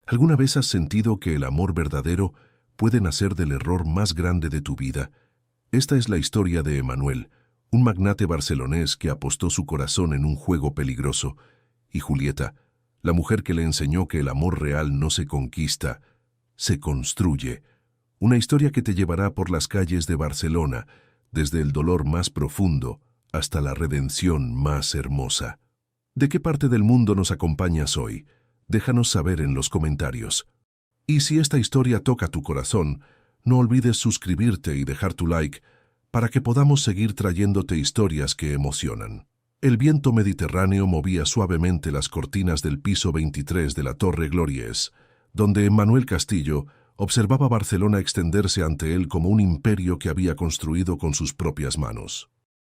¿Alguna vez has sentido que el amor verdadero puede nacer del error más grande de tu vida? Esta es la historia de Emmanuel, un magnate barcelonés que apostó su corazón en un juego peligroso, y Julieta, la mujer que le enseñó que el amor real no se conquista, se construye. Una historia que te llevará por las calles de Barcelona, desde el dolor más profundo hasta la redención más hermosa. ¿De qué parte del mundo nos acompañas hoy? Déjanos saber en los comentarios. Y si esta historia toca tu corazón, no olvides suscribirte y dejar tu like para que podamos seguir trayéndote historias que emocionan. El viento mediterráneo movía suavemente las cortinas del piso 23 de la Torre Gloriès, donde Emmanuel Castillo observaba Barcelona extenderse ante él como un imperio que había construido con sus propias manos.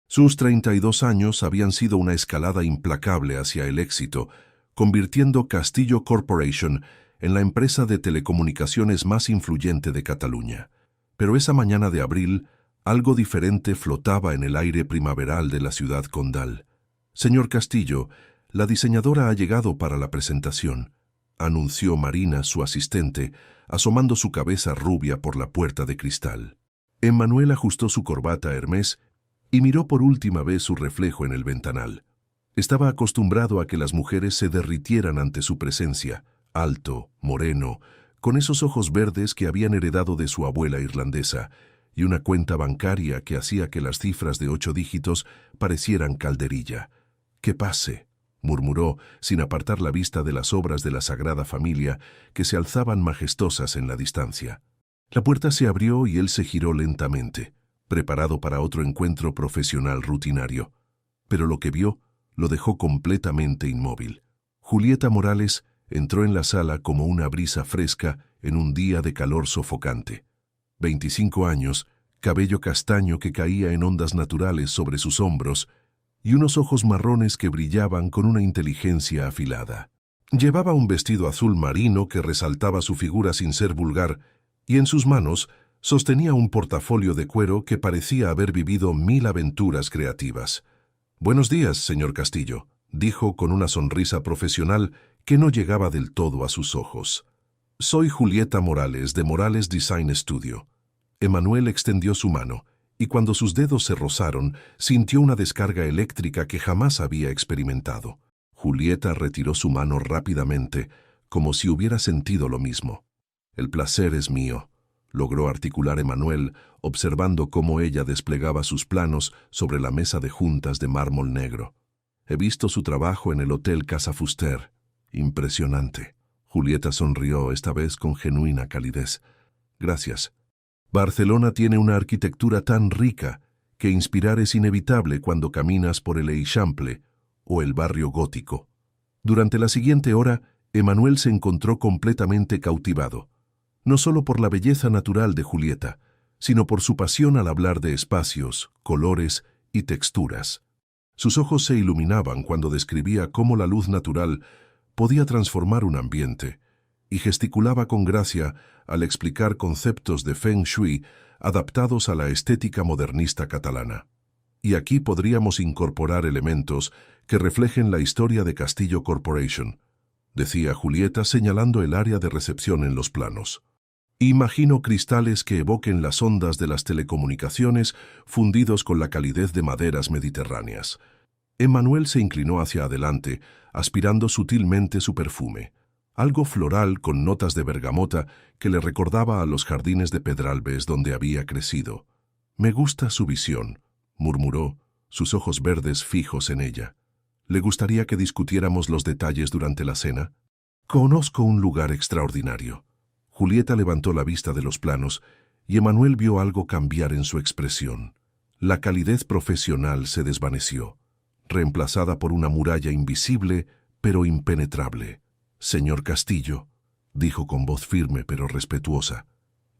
Sus 32 años habían sido una escalada implacable hacia el éxito, convirtiendo Castillo Corporation en la empresa de telecomunicaciones más influyente de Cataluña. Pero esa mañana de abril, algo diferente flotaba en el aire primaveral de la ciudad condal. «Señor Castillo, la diseñadora ha llegado para la presentación», anunció Marina, su asistente, asomando su cabeza rubia por la puerta de cristal. Emmanuel ajustó su corbata Hermès y miró por última vez su reflejo en el ventanal. Estaba acostumbrado a que las mujeres se derritieran ante su presencia, alto, moreno, con esos ojos verdes que habían heredado de su abuela irlandesa, y una cuenta bancaria que hacía que las cifras de 8 dígitos parecieran calderilla. «Que pase», murmuró, sin apartar la vista de las obras de la Sagrada Familia que se alzaban majestuosas en la distancia. La puerta se abrió y él se giró lentamente, preparado para otro encuentro profesional rutinario. Pero lo que vio lo dejó completamente inmóvil. Julieta Morales entró en la sala como una brisa fresca en un día de calor sofocante. 25 años, cabello castaño que caía en ondas naturales sobre sus hombros y unos ojos marrones que brillaban con una inteligencia afilada. Llevaba un vestido azul marino que resaltaba su figura sin ser vulgar, y en sus manos sostenía un portafolio de cuero que parecía haber vivido 1000 aventuras creativas. «Buenos días, señor Castillo», dijo con una sonrisa profesional que no llegaba del todo a sus ojos. «Soy Julieta Morales, de Morales Design Studio». Emmanuel extendió su mano, y cuando sus dedos se rozaron, sintió una descarga eléctrica que jamás había experimentado. Julieta retiró su mano rápidamente, como si hubiera sentido lo mismo. «El placer es mío», logró articular Emmanuel, observando cómo ella desplegaba sus planos sobre la mesa de juntas de mármol negro. «He visto su trabajo en el Hotel Casa Fuster. Impresionante». Julieta sonrió, esta vez con genuina calidez. «Gracias. Barcelona tiene una arquitectura tan rica que inspirar es inevitable cuando caminas por el Eixample o el barrio gótico». Durante la siguiente hora, Emmanuel se encontró completamente cautivado, no solo por la belleza natural de Julieta, sino por su pasión al hablar de espacios, colores y texturas. Sus ojos se iluminaban cuando describía cómo la luz natural podía transformar un ambiente, y gesticulaba con gracia al explicar conceptos de Feng Shui adaptados a la estética modernista catalana. «Y aquí podríamos incorporar elementos que reflejen la historia de Castillo Corporation», decía Julieta señalando el área de recepción en los planos. «Imagino cristales que evoquen las ondas de las telecomunicaciones fundidos con la calidez de maderas mediterráneas». Emmanuel se inclinó hacia adelante, aspirando sutilmente su perfume, algo floral con notas de bergamota que le recordaba a los jardines de Pedralbes donde había crecido. «Me gusta su visión», murmuró, sus ojos verdes fijos en ella. «¿Le gustaría que discutiéramos los detalles durante la cena? Conozco un lugar extraordinario». Julieta levantó la vista de los planos y Emmanuel vio algo cambiar en su expresión. La calidez profesional se desvaneció, reemplazada por una muralla invisible pero impenetrable. «Señor Castillo», dijo con voz firme pero respetuosa,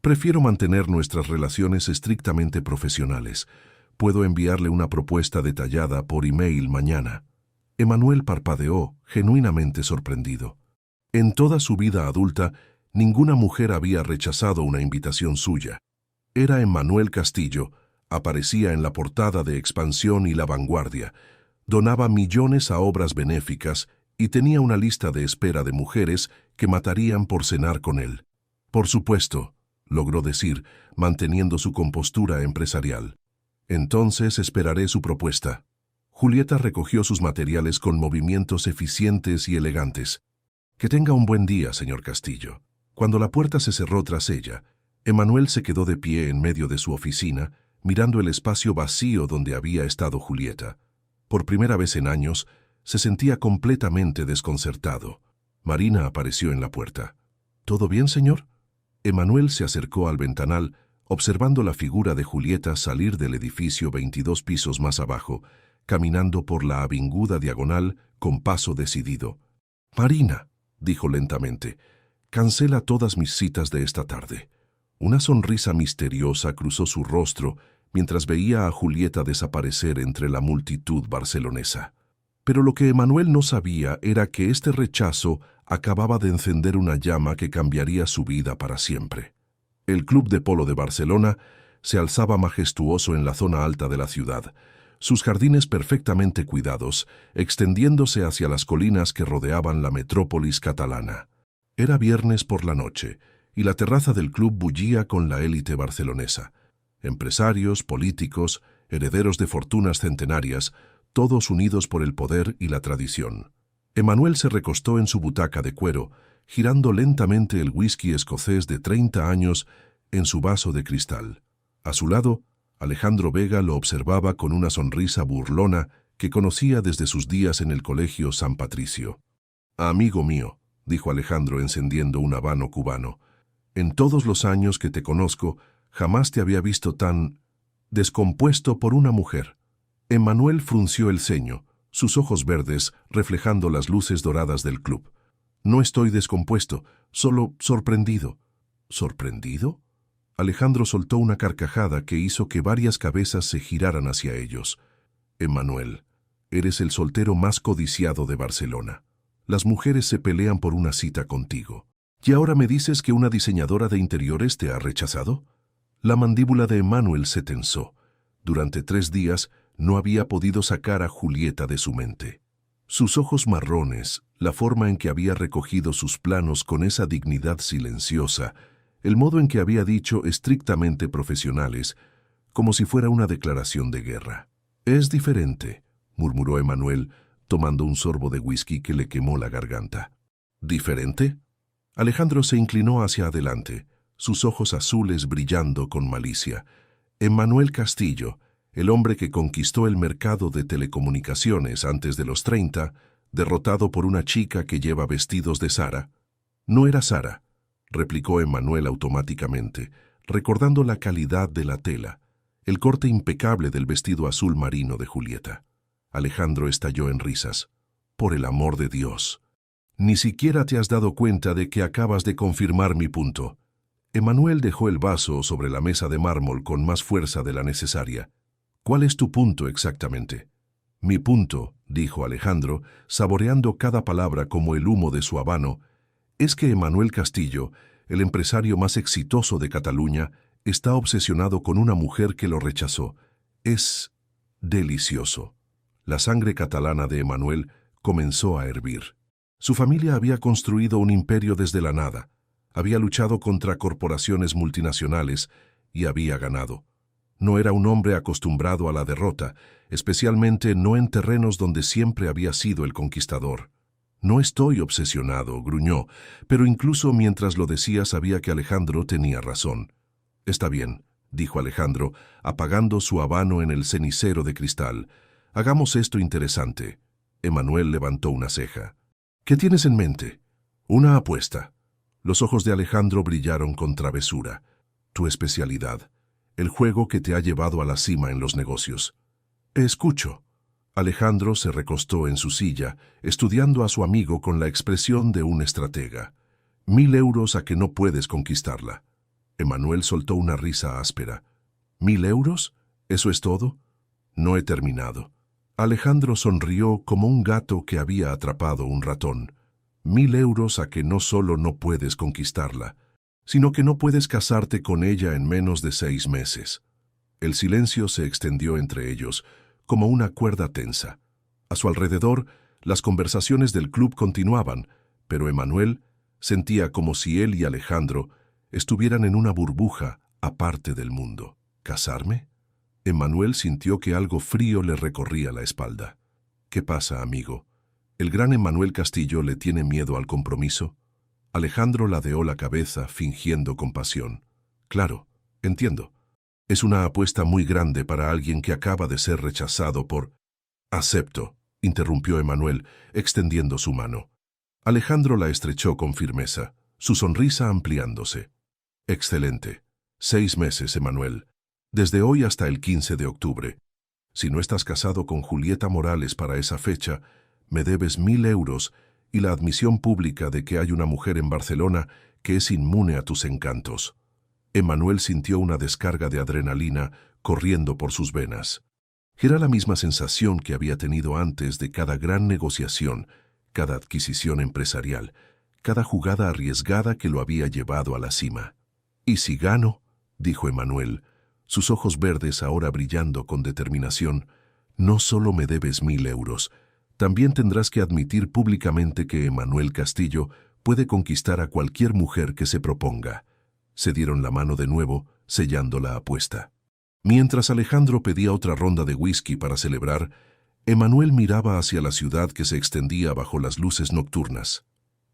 «prefiero mantener nuestras relaciones estrictamente profesionales. Puedo enviarle una propuesta detallada por email mañana». Emmanuel parpadeó, genuinamente sorprendido. En toda su vida adulta, ninguna mujer había rechazado una invitación suya. Era Emmanuel Castillo, aparecía en la portada de Expansión y La Vanguardia, donaba millones a obras benéficas y tenía una lista de espera de mujeres que matarían por cenar con él. Por supuesto, logró decir, manteniendo su compostura empresarial. Entonces esperaré su propuesta. Julieta recogió sus materiales con movimientos eficientes y elegantes. Que tenga un buen día, señor Castillo. Cuando la puerta se cerró tras ella, Emanuel se quedó de pie en medio de su oficina, mirando el espacio vacío donde había estado Julieta. Por primera vez en años, se sentía completamente desconcertado. Marina apareció en la puerta. ¿Todo bien, señor? Emanuel se acercó al ventanal, observando la figura de Julieta salir del edificio 22 pisos más abajo, caminando por la avinguda diagonal con paso decidido. «Marina», dijo lentamente, «cancela todas mis citas de esta tarde». Una sonrisa misteriosa cruzó su rostro mientras veía a Julieta desaparecer entre la multitud barcelonesa. Pero lo que Emanuel no sabía era que este rechazo acababa de encender una llama que cambiaría su vida para siempre. El Club de Polo de Barcelona se alzaba majestuoso en la zona alta de la ciudad, sus jardines perfectamente cuidados, extendiéndose hacia las colinas que rodeaban la metrópolis catalana. Era viernes por la noche, y la terraza del club bullía con la élite barcelonesa. Empresarios, políticos, herederos de fortunas centenarias, todos unidos por el poder y la tradición. Emanuel se recostó en su butaca de cuero, girando lentamente el whisky escocés de 30 años en su vaso de cristal. A su lado, Alejandro Vega lo observaba con una sonrisa burlona que conocía desde sus días en el colegio San Patricio. «Amigo mío», dijo Alejandro encendiendo un habano cubano, «en todos los años que te conozco, jamás te había visto tan descompuesto por una mujer». Emanuel frunció el ceño, sus ojos verdes reflejando las luces doradas del club. «No estoy descompuesto, solo sorprendido». «¿Sorprendido?» Alejandro soltó una carcajada que hizo que varias cabezas se giraran hacia ellos. «Emanuel, eres el soltero más codiciado de Barcelona. Las mujeres se pelean por una cita contigo. ¿Y ahora me dices que una diseñadora de interiores te ha rechazado?» La mandíbula de Emanuel se tensó. Durante 3 días no había podido sacar a Julieta de su mente. Sus ojos marrones, la forma en que había recogido sus planos con esa dignidad silenciosa, el modo en que había dicho estrictamente profesionales, como si fuera una declaración de guerra. «Es diferente», murmuró Emanuel, tomando un sorbo de whisky que le quemó la garganta. «¿Diferente?» Alejandro se inclinó hacia adelante, sus ojos azules brillando con malicia. Emanuel Castillo, el hombre que conquistó el mercado de telecomunicaciones antes de los 30, derrotado por una chica que lleva vestidos de Zara. «No era Zara», replicó Emanuel automáticamente, recordando la calidad de la tela, el corte impecable del vestido azul marino de Julieta. Alejandro estalló en risas. «Por el amor de Dios. Ni siquiera te has dado cuenta de que acabas de confirmar mi punto». Emanuel dejó el vaso sobre la mesa de mármol con más fuerza de la necesaria. «¿Cuál es tu punto exactamente?» «Mi punto», dijo Alejandro, saboreando cada palabra como el humo de su habano, «es que Emanuel Castillo, el empresario más exitoso de Cataluña, está obsesionado con una mujer que lo rechazó. Es delicioso». La sangre catalana de Emanuel comenzó a hervir. Su familia había construido un imperio desde la nada, había luchado contra corporaciones multinacionales y había ganado. No era un hombre acostumbrado a la derrota, especialmente no en terrenos donde siempre había sido el conquistador. «No estoy obsesionado», gruñó, pero incluso mientras lo decía sabía que Alejandro tenía razón. «Está bien», dijo Alejandro, apagando su habano en el cenicero de cristal. «Hagamos esto interesante». Emanuel levantó una ceja. «¿Qué tienes en mente?» «Una apuesta». Los ojos de Alejandro brillaron con travesura. «Tu especialidad, el juego que te ha llevado a la cima en los negocios». «Escucho». Alejandro se recostó en su silla, estudiando a su amigo con la expresión de un estratega. 1.000 euros a que no puedes conquistarla. Emanuel soltó una risa áspera. «¿1.000 euros? ¿Eso es todo?» «No he terminado». Alejandro sonrió como un gato que había atrapado un ratón. 1.000 euros a que no solo no puedes conquistarla, sino que no puedes casarte con ella en menos de 6 meses. El silencio se extendió entre ellos, como una cuerda tensa. A su alrededor, Las conversaciones del club continuaban, pero Emanuel sentía como si él y Alejandro estuvieran en una burbuja aparte del mundo. ¿Casarme? Emanuel sintió que algo frío le recorría la espalda. ¿Qué pasa, amigo? ¿El gran Emanuel Castillo le tiene miedo al compromiso? Alejandro ladeó la cabeza, fingiendo compasión. Claro, entiendo. Es una apuesta muy grande para alguien que acaba de ser rechazado por... Acepto, interrumpió Emanuel, extendiendo su mano. Alejandro la estrechó con firmeza, su sonrisa ampliándose. Excelente. 6 meses, Emanuel. Desde hoy hasta el 15 de octubre. Si no estás casado con Julieta Morales para esa fecha, me debes 1.000 euros y la admisión pública de que hay una mujer en Barcelona que es inmune a tus encantos. Emanuel sintió una descarga de adrenalina corriendo por sus venas. Era la misma sensación que había tenido antes de cada gran negociación, cada adquisición empresarial, cada jugada arriesgada que lo había llevado a la cima. «¿Y si gano?», dijo Emanuel, sus ojos verdes ahora brillando con determinación. «No solo me debes 1.000 euros, también tendrás que admitir públicamente que Emanuel Castillo puede conquistar a cualquier mujer que se proponga». Se dieron la mano de nuevo, sellando la apuesta. Mientras Alejandro pedía otra ronda de whisky para celebrar, Emanuel miraba hacia la ciudad que se extendía bajo las luces nocturnas.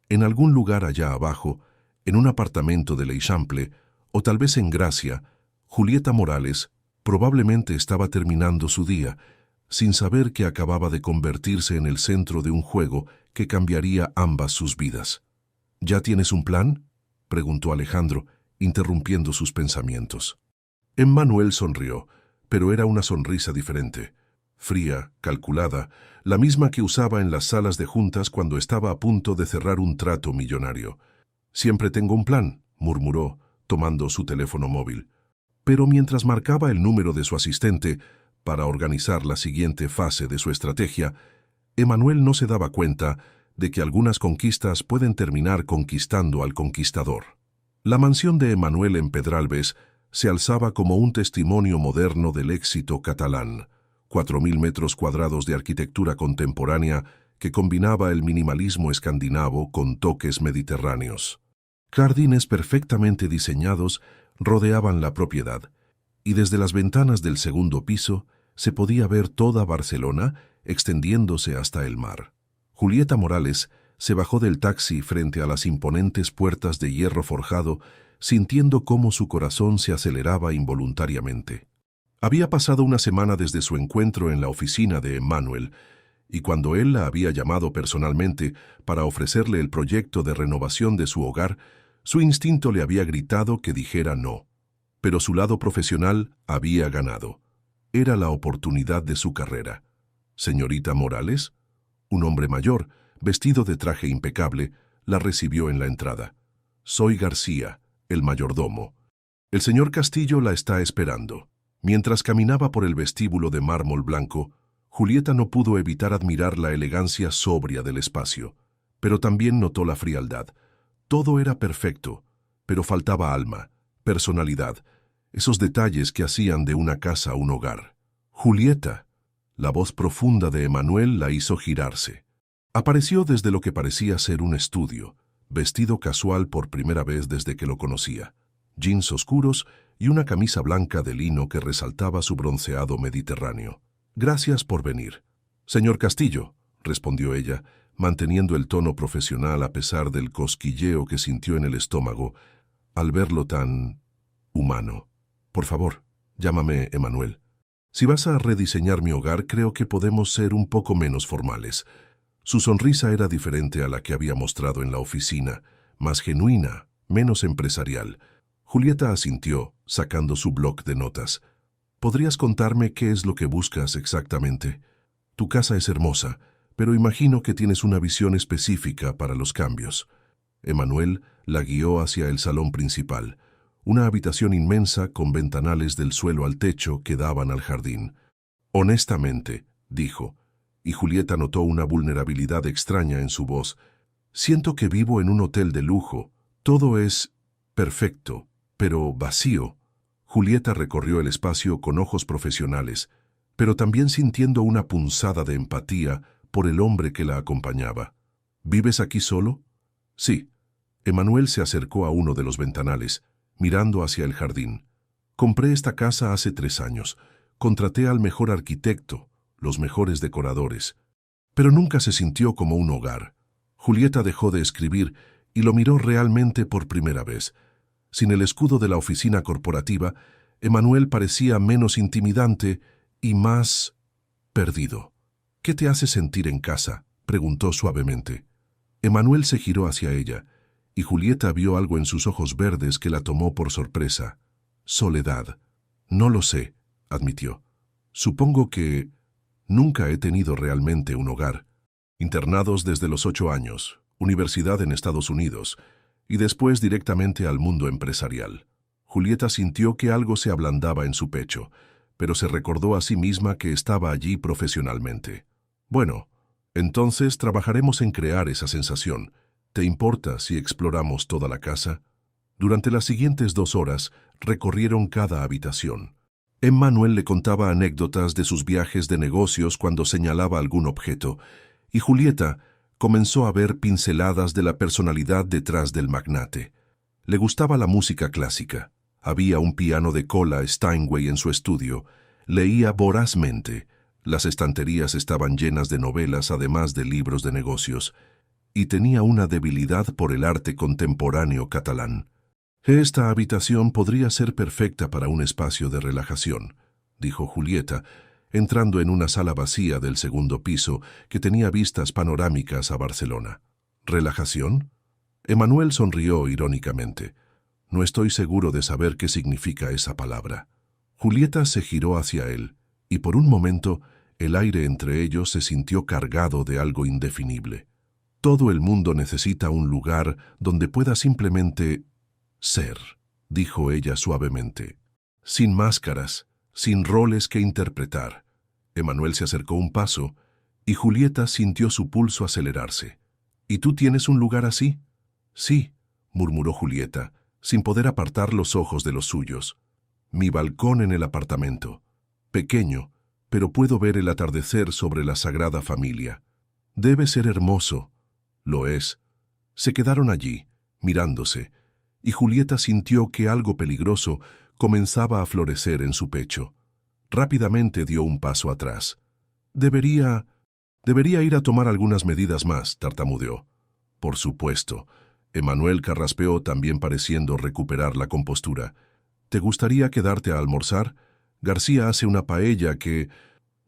En algún lugar allá abajo, en un apartamento de l'Eixample, o tal vez en Gracia, Julieta Morales probablemente estaba terminando su día, sin saber que acababa de convertirse en el centro de un juego que cambiaría ambas sus vidas. «¿Ya tienes un plan?», preguntó Alejandro, interrumpiendo sus pensamientos. Emanuel sonrió, pero era una sonrisa diferente, fría, calculada, la misma que usaba en las salas de juntas cuando estaba a punto de cerrar un trato millonario. «Siempre tengo un plan», murmuró, tomando su teléfono móvil. Pero mientras marcaba el número de su asistente para organizar la siguiente fase de su estrategia, Emanuel no se daba cuenta de que algunas conquistas pueden terminar conquistando al conquistador. La mansión de Emanuel en Pedralbes se alzaba como un testimonio moderno del éxito catalán. 4.000 metros cuadrados de arquitectura contemporánea que combinaba el minimalismo escandinavo con toques mediterráneos. Jardines perfectamente diseñados rodeaban la propiedad, y desde las ventanas del segundo piso se podía ver toda Barcelona extendiéndose hasta el mar. Julieta Morales se bajó del taxi frente a las imponentes puertas de hierro forjado, sintiendo cómo su corazón se aceleraba involuntariamente. Había pasado una semana desde su encuentro en la oficina de Emanuel, y cuando él la había llamado personalmente para ofrecerle el proyecto de renovación de su hogar, su instinto le había gritado que dijera no. Pero su lado profesional había ganado. Era la oportunidad de su carrera. «Señorita Morales», un hombre mayor, vestido de traje impecable, la recibió en la entrada. «Soy García, el mayordomo. El señor Castillo la está esperando». Mientras caminaba por el vestíbulo de mármol blanco, Julieta no pudo evitar admirar la elegancia sobria del espacio, pero también notó la frialdad. Todo era perfecto, pero faltaba alma, personalidad, esos detalles que hacían de una casa un hogar. «Julieta», la voz profunda de Emanuel la hizo girarse. Apareció desde lo que parecía ser un estudio, vestido casual por primera vez desde que lo conocía, jeans oscuros y una camisa blanca de lino que resaltaba su bronceado mediterráneo. «Gracias por venir». «Señor Castillo», respondió ella, manteniendo el tono profesional a pesar del cosquilleo que sintió en el estómago al verlo tan humano. «Por favor, llámame Emanuel. Si vas a rediseñar mi hogar, creo que podemos ser un poco menos formales». Su sonrisa era diferente a la que había mostrado en la oficina, más genuina, menos empresarial. Julieta asintió, sacando su bloc de notas. «¿Podrías contarme qué es lo que buscas exactamente? Tu casa es hermosa, pero imagino que tienes una visión específica para los cambios». Emanuel la guió hacia el salón principal, una habitación inmensa con ventanales del suelo al techo que daban al jardín. «Honestamente», dijo, y Julieta notó una vulnerabilidad extraña en su voz, «siento que vivo en un hotel de lujo. Todo es perfecto, pero vacío». Julieta recorrió el espacio con ojos profesionales, pero también sintiendo una punzada de empatía por el hombre que la acompañaba. ¿Vives aquí solo? Sí. Emanuel se acercó a uno de los ventanales, mirando hacia el jardín. Compré esta casa hace 3 años. Contraté al mejor arquitecto, los mejores decoradores. Pero nunca se sintió como un hogar. Julieta dejó de escribir y lo miró realmente por primera vez. Sin el escudo de la oficina corporativa, Emanuel parecía menos intimidante y más perdido. ¿Qué te hace sentir en casa?, preguntó suavemente. Emanuel se giró hacia ella, y Julieta vio algo en sus ojos verdes que la tomó por sorpresa. Soledad. No lo sé, admitió. Supongo que nunca he tenido realmente un hogar. Internados desde los 8 años, universidad en Estados Unidos, y después directamente al mundo empresarial. Julieta sintió que algo se ablandaba en su pecho, pero se recordó a sí misma que estaba allí profesionalmente. Bueno, entonces trabajaremos en crear esa sensación. ¿Te importa si exploramos toda la casa? Durante las siguientes 2 horas recorrieron cada habitación. Emmanuel le contaba anécdotas de sus viajes de negocios cuando señalaba algún objeto, y Julieta comenzó a ver pinceladas de la personalidad detrás del magnate. Le gustaba la música clásica. Había un piano de cola Steinway en su estudio. Leía vorazmente. Las estanterías estaban llenas de novelas, además de libros de negocios. Y tenía una debilidad por el arte contemporáneo catalán. Esta habitación podría ser perfecta para un espacio de relajación, dijo Julieta, entrando en una sala vacía del 2º piso que tenía vistas panorámicas a Barcelona. ¿Relajación? Emanuel sonrió irónicamente. No estoy seguro de saber qué significa esa palabra. Julieta se giró hacia él, y por un momento el aire entre ellos se sintió cargado de algo indefinible. Todo el mundo necesita un lugar donde pueda simplemente ser, dijo ella suavemente. Sin máscaras, sin roles que interpretar. Emanuel se acercó un paso, y Julieta sintió su pulso acelerarse. ¿Y tú tienes un lugar así? Sí, murmuró Julieta, sin poder apartar los ojos de los suyos. Mi balcón en el apartamento. Pequeño, pero puedo ver el atardecer sobre la Sagrada Familia. Debe ser hermoso. Lo es. Se quedaron allí, mirándose, y Julieta sintió que algo peligroso comenzaba a florecer en su pecho. Rápidamente dio un paso atrás. Debería ir a tomar algunas medidas más, tartamudeó. Por supuesto. Emanuel carraspeó, también pareciendo recuperar la compostura. ¿Te gustaría quedarte a almorzar? García hace una paella que...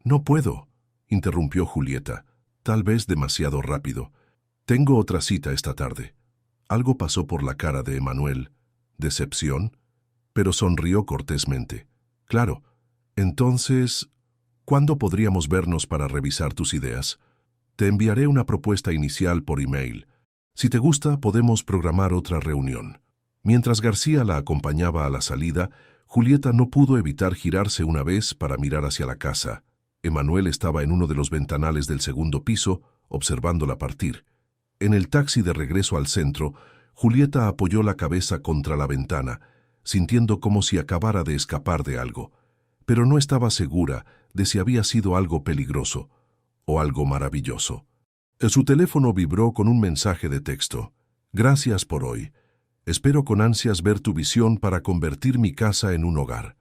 No puedo, interrumpió Julieta, tal vez demasiado rápido. Tengo otra cita esta tarde. Algo pasó por la cara de Emanuel. ¿Decepción? Pero sonrió cortésmente. Claro. Entonces, ¿cuándo podríamos vernos para revisar tus ideas? Te enviaré una propuesta inicial por email. Si te gusta, podemos programar otra reunión. Mientras García la acompañaba a la salida, Julieta no pudo evitar girarse una vez para mirar hacia la casa. Emanuel estaba en uno de los ventanales del 2º piso, observándola partir. En el taxi de regreso al centro, Julieta apoyó la cabeza contra la ventana, sintiendo como si acabara de escapar de algo, pero no estaba segura de si había sido algo peligroso o algo maravilloso. Su teléfono vibró con un mensaje de texto. Gracias por hoy. Espero con ansias ver tu visión para convertir mi casa en un hogar.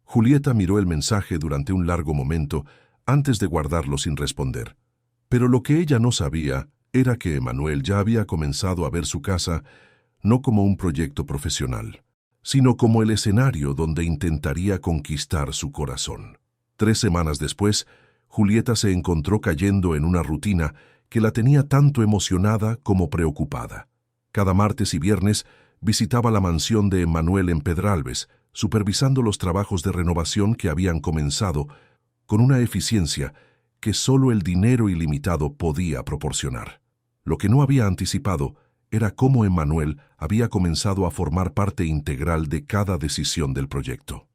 Julieta miró el mensaje durante un largo momento antes de guardarlo sin responder. Pero lo que ella no sabía era que Emanuel ya había comenzado a ver su casa no como un proyecto profesional, sino como el escenario donde intentaría conquistar su corazón. 3 semanas después, Julieta se encontró cayendo en una rutina que la tenía tanto emocionada como preocupada. Cada martes y viernes visitaba la mansión de Emanuel en Pedralbes, supervisando los trabajos de renovación que habían comenzado con una eficiencia que solo el dinero ilimitado podía proporcionar. Lo que no había anticipado era cómo Emanuel había comenzado a formar parte integral de cada decisión del proyecto.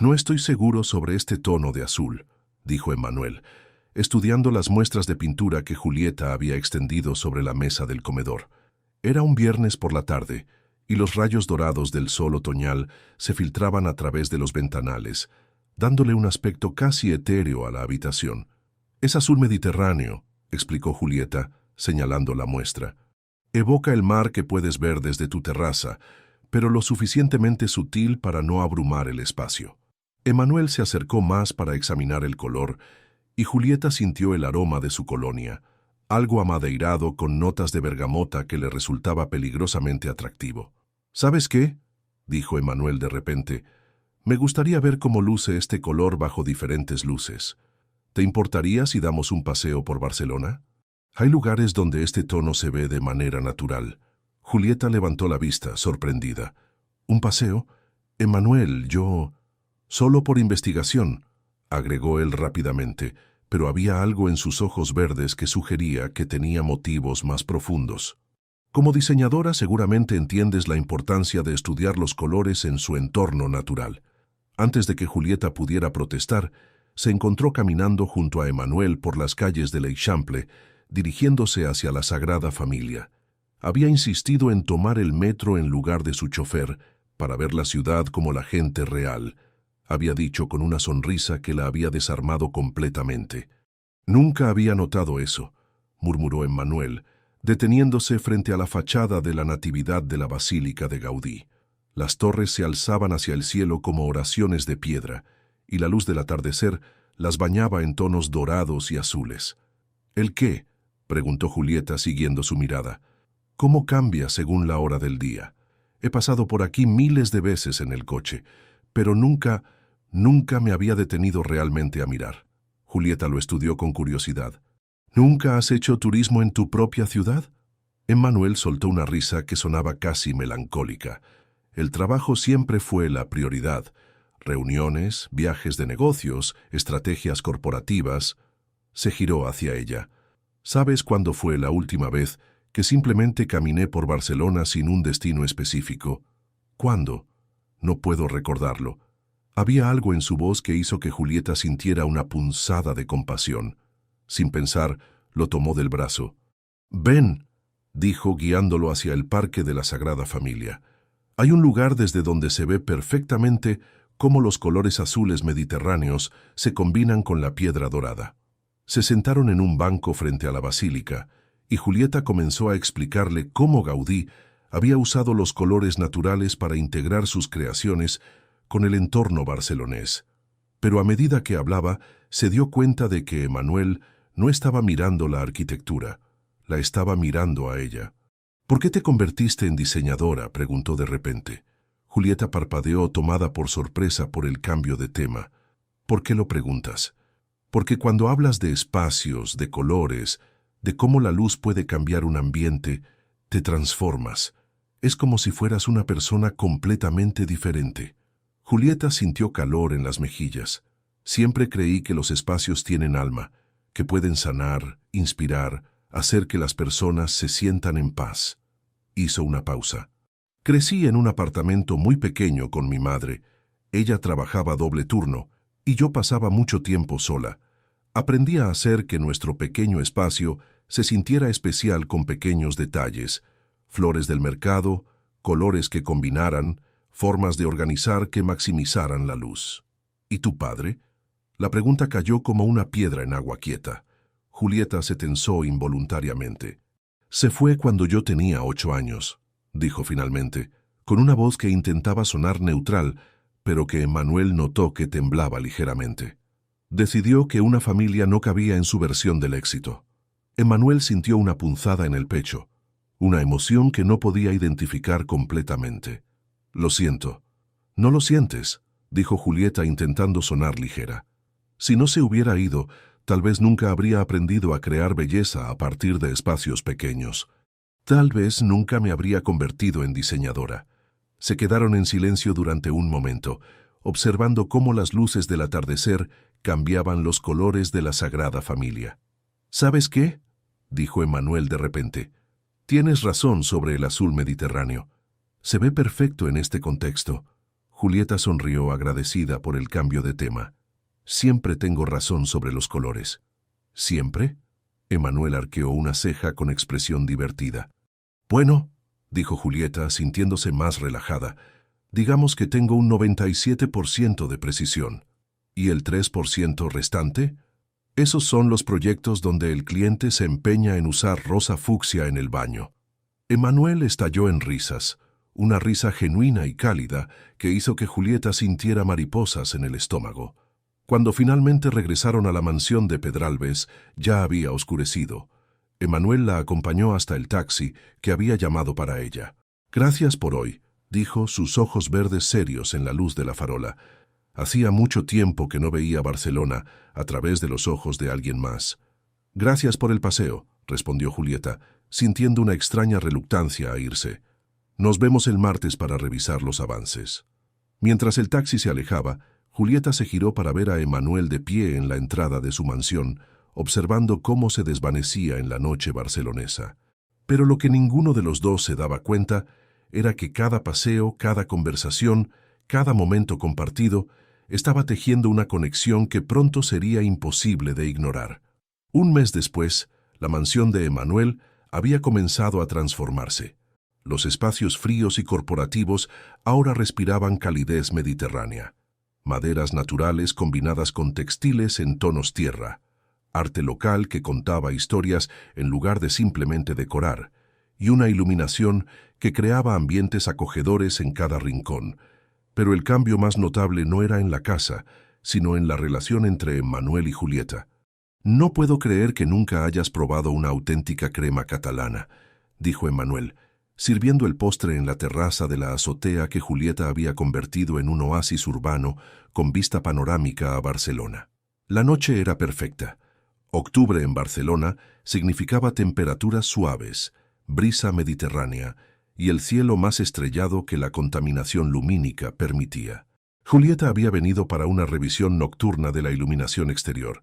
No estoy seguro sobre este tono de azul, dijo Emanuel, estudiando las muestras de pintura que Julieta había extendido sobre la mesa del comedor. Era un viernes por la tarde, y los rayos dorados del sol otoñal se filtraban a través de los ventanales, dándole un aspecto casi etéreo a la habitación. Es azul Mediterráneo, explicó Julieta, señalando la muestra. Evoca el mar que puedes ver desde tu terraza, pero lo suficientemente sutil para no abrumar el espacio. Emmanuel se acercó más para examinar el color, y Julieta sintió el aroma de su colonia, algo amadeirado con notas de bergamota que le resultaba peligrosamente atractivo. ¿Sabes qué?, dijo Emmanuel de repente. Me gustaría ver cómo luce este color bajo diferentes luces. ¿Te importaría si damos un paseo por Barcelona? Hay lugares donde este tono se ve de manera natural. Julieta levantó la vista, sorprendida. ¿Un paseo? Emmanuel, yo... Solo por investigación, agregó él rápidamente, pero había algo en sus ojos verdes que sugería que tenía motivos más profundos. Como diseñadora seguramente entiendes la importancia de estudiar los colores en su entorno natural. Antes de que Julieta pudiera protestar, se encontró caminando junto a Emmanuel por las calles de l'Eixample, dirigiéndose hacia la Sagrada Familia. Había insistido en tomar el metro en lugar de su chofer, para ver la ciudad como la gente real. Había dicho con una sonrisa que la había desarmado completamente. Nunca había notado eso, murmuró Emmanuel, deteniéndose frente a la fachada de la Natividad de la Basílica de Gaudí. Las torres se alzaban hacia el cielo como oraciones de piedra, y la luz del atardecer las bañaba en tonos dorados y azules. ¿El qué?, preguntó Julieta siguiendo su mirada. ¿Cómo cambia según la hora del día? He pasado por aquí miles de veces en el coche, pero nunca me había detenido realmente a mirar. Julieta lo estudió con curiosidad. ¿Nunca has hecho turismo en tu propia ciudad? Emmanuel soltó una risa que sonaba casi melancólica. El trabajo siempre fue la prioridad. Reuniones, viajes de negocios, estrategias corporativas. Se giró hacia ella. ¿Sabes cuándo fue la última vez que simplemente caminé por Barcelona sin un destino específico? ¿Cuándo? No puedo recordarlo. Había algo en su voz que hizo que Julieta sintiera una punzada de compasión. Sin pensar, lo tomó del brazo. «Ven», dijo guiándolo hacia el parque de la Sagrada Familia. Hay un lugar desde donde se ve perfectamente cómo los colores azules mediterráneos se combinan con la piedra dorada. Se sentaron en un banco frente a la basílica, y Julieta comenzó a explicarle cómo Gaudí había usado los colores naturales para integrar sus creaciones con el entorno barcelonés. Pero a medida que hablaba, se dio cuenta de que Emmanuel no estaba mirando la arquitectura, la estaba mirando a ella. ¿Por qué te convertiste en diseñadora?, preguntó de repente. Julieta parpadeó, tomada por sorpresa por el cambio de tema. ¿Por qué lo preguntas? Porque cuando hablas de espacios, de colores, de cómo la luz puede cambiar un ambiente, te transformas. Es como si fueras una persona completamente diferente. Julieta sintió calor en las mejillas. Siempre creí que los espacios tienen alma, que pueden sanar, inspirar, hacer que las personas se sientan en paz. Hizo una pausa. Crecí en un apartamento muy pequeño con mi madre. Ella trabajaba doble turno y yo pasaba mucho tiempo sola. Aprendí a hacer que nuestro pequeño espacio se sintiera especial con pequeños detalles, flores del mercado, colores que combinaran, formas de organizar que maximizaran la luz. ¿Y tu padre? La pregunta cayó como una piedra en agua quieta. Julieta se tensó involuntariamente. Se fue cuando yo tenía 8 años, dijo finalmente, con una voz que intentaba sonar neutral, pero que Emmanuel notó que temblaba ligeramente. Decidió que una familia no cabía en su versión del éxito. Emmanuel sintió una punzada en el pecho, una emoción que no podía identificar completamente. «Lo siento». «No lo sientes», dijo Julieta intentando sonar ligera. «Si no se hubiera ido, tal vez nunca habría aprendido a crear belleza a partir de espacios pequeños. Tal vez nunca me habría convertido en diseñadora». Se quedaron en silencio durante un momento, observando cómo las luces del atardecer cambiaban los colores de la Sagrada Familia. «¿Sabes qué?», dijo Emmanuel de repente. «Tienes razón sobre el azul mediterráneo. Se ve perfecto en este contexto». Julieta sonrió agradecida por el cambio de tema. «Siempre tengo razón sobre los colores». «¿Siempre?», Emmanuel arqueó una ceja con expresión divertida. «Bueno», dijo Julieta, sintiéndose más relajada, «digamos que tengo un 97% de precisión». «¿Y el 3% restante?». Esos son los proyectos donde el cliente se empeña en usar rosa fucsia en el baño. Emmanuel estalló en risas, una risa genuina y cálida que hizo que Julieta sintiera mariposas en el estómago. Cuando finalmente regresaron a la mansión de Pedralbes, ya había oscurecido. Emmanuel la acompañó hasta el taxi que había llamado para ella. «Gracias por hoy», dijo, sus ojos verdes serios en la luz de la farola. Hacía mucho tiempo que no veía Barcelona a través de los ojos de alguien más. «Gracias por el paseo», respondió Julieta, sintiendo una extraña reluctancia a irse. «Nos vemos el martes para revisar los avances». Mientras el taxi se alejaba, Julieta se giró para ver a Emmanuel de pie en la entrada de su mansión, observando cómo se desvanecía en la noche barcelonesa. Pero lo que ninguno de los dos se daba cuenta era que cada paseo, cada conversación, cada momento compartido, estaba tejiendo una conexión que pronto sería imposible de ignorar. Un mes después, la mansión de Emmanuel había comenzado a transformarse. Los espacios fríos y corporativos ahora respiraban calidez mediterránea. Maderas naturales combinadas con textiles en tonos tierra. Arte local que contaba historias en lugar de simplemente decorar, y una iluminación que creaba ambientes acogedores en cada rincón. Pero el cambio más notable no era en la casa, sino en la relación entre Emmanuel y Julieta. «No puedo creer que nunca hayas probado una auténtica crema catalana», dijo Emmanuel, sirviendo el postre en la terraza de la azotea que Julieta había convertido en un oasis urbano con vista panorámica a Barcelona. La noche era perfecta. Octubre en Barcelona significaba temperaturas suaves, brisa mediterránea y el cielo más estrellado que la contaminación lumínica permitía. Julieta había venido para una revisión nocturna de la iluminación exterior,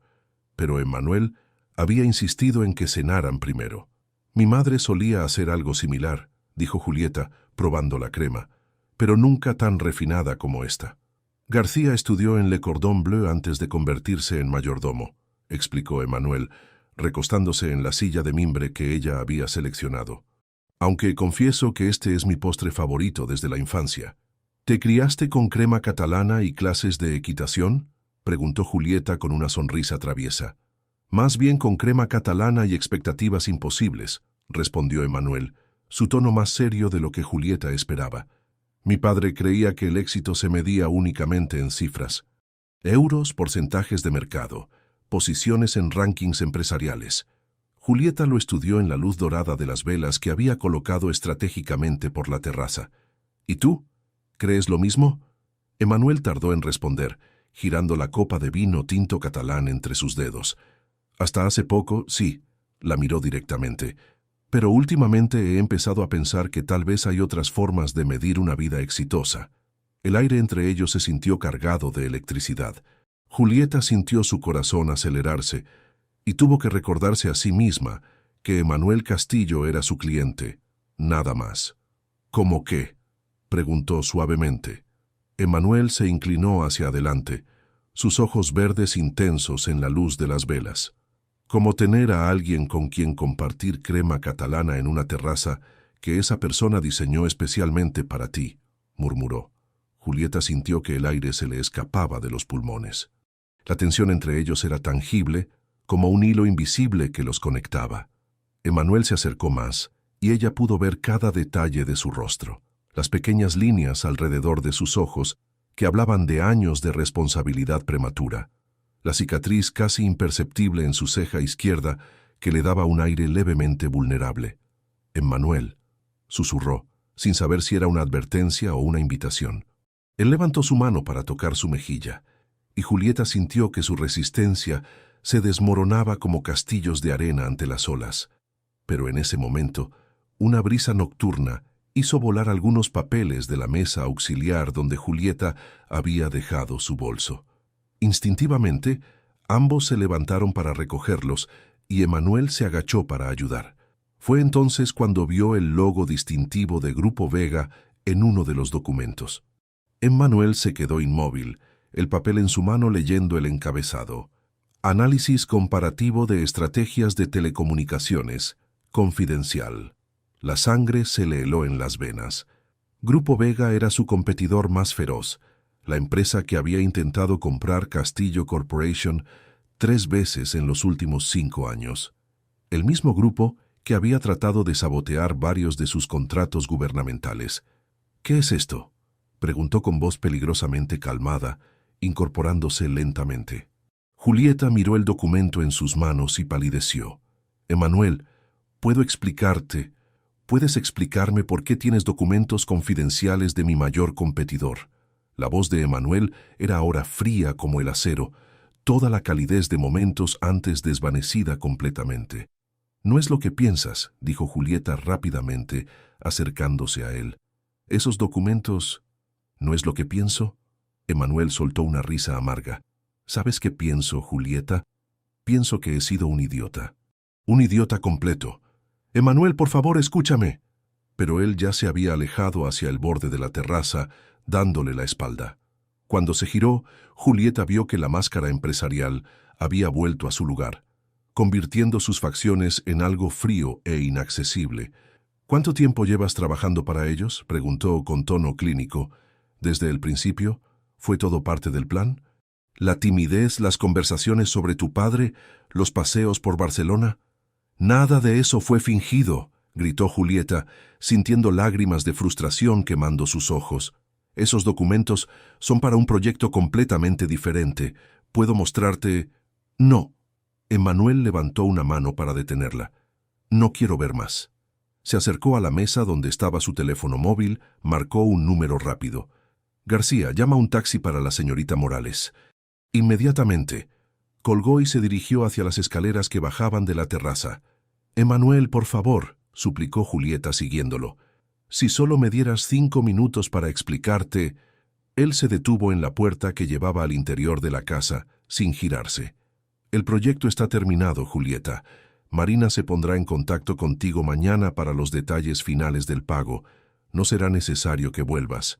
pero Emmanuel había insistido en que cenaran primero. «Mi madre solía hacer algo similar», dijo Julieta, probando la crema, «pero nunca tan refinada como esta». «García estudió en Le Cordon Bleu antes de convertirse en mayordomo», explicó Emmanuel, recostándose en la silla de mimbre que ella había seleccionado. «Aunque confieso que este es mi postre favorito desde la infancia». «¿Te criaste con crema catalana y clases de equitación?», preguntó Julieta con una sonrisa traviesa. «Más bien con crema catalana y expectativas imposibles», respondió Emmanuel, su tono más serio de lo que Julieta esperaba. «Mi padre creía que el éxito se medía únicamente en cifras. Euros, porcentajes de mercado, posiciones en rankings empresariales». Julieta lo estudió en la luz dorada de las velas que había colocado estratégicamente por la terraza. «¿Y tú? ¿Crees lo mismo?». Emmanuel tardó en responder, girando la copa de vino tinto catalán entre sus dedos. «Hasta hace poco, sí», la miró directamente. «Pero últimamente he empezado a pensar que tal vez hay otras formas de medir una vida exitosa». El aire entre ellos se sintió cargado de electricidad. Julieta sintió su corazón acelerarse y tuvo que recordarse a sí misma que Emmanuel Castillo era su cliente, nada más. «¿Cómo qué?», preguntó suavemente. Emmanuel se inclinó hacia adelante, sus ojos verdes intensos en la luz de las velas. «Como tener a alguien con quien compartir crema catalana en una terraza que esa persona diseñó especialmente para ti», murmuró. Julieta sintió que el aire se le escapaba de los pulmones. La tensión entre ellos era tangible, como un hilo invisible que los conectaba. Emmanuel se acercó más, y ella pudo ver cada detalle de su rostro, las pequeñas líneas alrededor de sus ojos que hablaban de años de responsabilidad prematura, la cicatriz casi imperceptible en su ceja izquierda que le daba un aire levemente vulnerable. «Emmanuel», susurró, sin saber si era una advertencia o una invitación. Él levantó su mano para tocar su mejilla, y Julieta sintió que su resistencia se desmoronaba como castillos de arena ante las olas. Pero en ese momento, una brisa nocturna hizo volar algunos papeles de la mesa auxiliar donde Julieta había dejado su bolso. Instintivamente, ambos se levantaron para recogerlos y Emmanuel se agachó para ayudar. Fue entonces cuando vio el logo distintivo de Grupo Vega en uno de los documentos. Emmanuel se quedó inmóvil, el papel en su mano leyendo el encabezado. «Análisis comparativo de estrategias de telecomunicaciones. Confidencial». La sangre se le heló en las venas. Grupo Vega era su competidor más feroz, la empresa que había intentado comprar Castillo Corporation 3 veces en los últimos 5 años. El mismo grupo que había tratado de sabotear varios de sus contratos gubernamentales. ¿Qué es esto?, preguntó con voz peligrosamente calmada, incorporándose lentamente. Julieta miró el documento en sus manos y palideció. Emanuel, puedo explicarte. ¿Puedes explicarme por qué tienes documentos confidenciales de mi mayor competidor? La voz de Emanuel era ahora fría como el acero, toda la calidez de momentos antes desvanecida completamente. No es lo que piensas, dijo Julieta rápidamente, acercándose a él. Esos documentos... ¿No es lo que pienso? Emanuel soltó una risa amarga. ¿Sabes qué pienso, Julieta? Pienso que he sido un idiota. Un idiota completo. Emanuel, por favor, escúchame. Pero él ya se había alejado hacia el borde de la terraza, dándole la espalda. Cuando se giró, Julieta vio que la máscara empresarial había vuelto a su lugar, convirtiendo sus facciones en algo frío e inaccesible. ¿Cuánto tiempo llevas trabajando para ellos?, preguntó con tono clínico. ¿Desde el principio? ¿Fue todo parte del plan? ¿La timidez, las conversaciones sobre tu padre, los paseos por Barcelona? Nada de eso fue fingido, gritó Julieta, sintiendo lágrimas de frustración quemando sus ojos. Esos documentos son para un proyecto completamente diferente. ¿Puedo mostrarte? No. Emanuel levantó una mano para detenerla. No quiero ver más. Se acercó a la mesa donde estaba su teléfono móvil, marcó un número rápido. García, llama un taxi para la señorita Morales. Inmediatamente. Colgó y se dirigió hacia las escaleras que bajaban de la terraza. Emanuel, por favor, suplicó Julieta siguiéndolo. Si solo me dieras 5 minutos para explicarte... Él se detuvo en la puerta que llevaba al interior de la casa, sin girarse. El proyecto está terminado, Julieta. Marina se pondrá en contacto contigo mañana para los detalles finales del pago. No será necesario que vuelvas.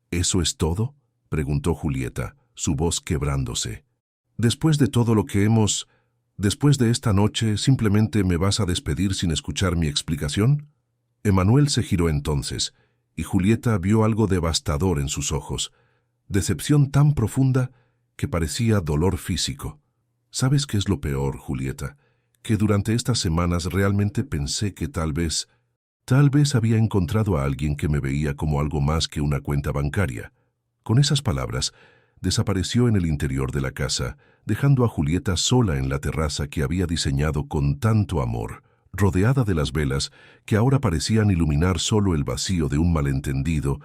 ¿Eso es todo?, preguntó Julieta, su voz quebrándose. Después de todo lo que hemos... Después de esta noche, ¿simplemente me vas a despedir sin escuchar mi explicación? Emanuel se giró entonces, y Julieta vio algo devastador en sus ojos. Decepción tan profunda que parecía dolor físico. ¿Sabes qué es lo peor, Julieta? Que durante estas semanas realmente pensé que tal vez había encontrado a alguien que me veía como algo más que una cuenta bancaria. Con esas palabras, desapareció en el interior de la casa, dejando a Julieta sola en la terraza que había diseñado con tanto amor, rodeada de las velas que ahora parecían iluminar solo el vacío de un malentendido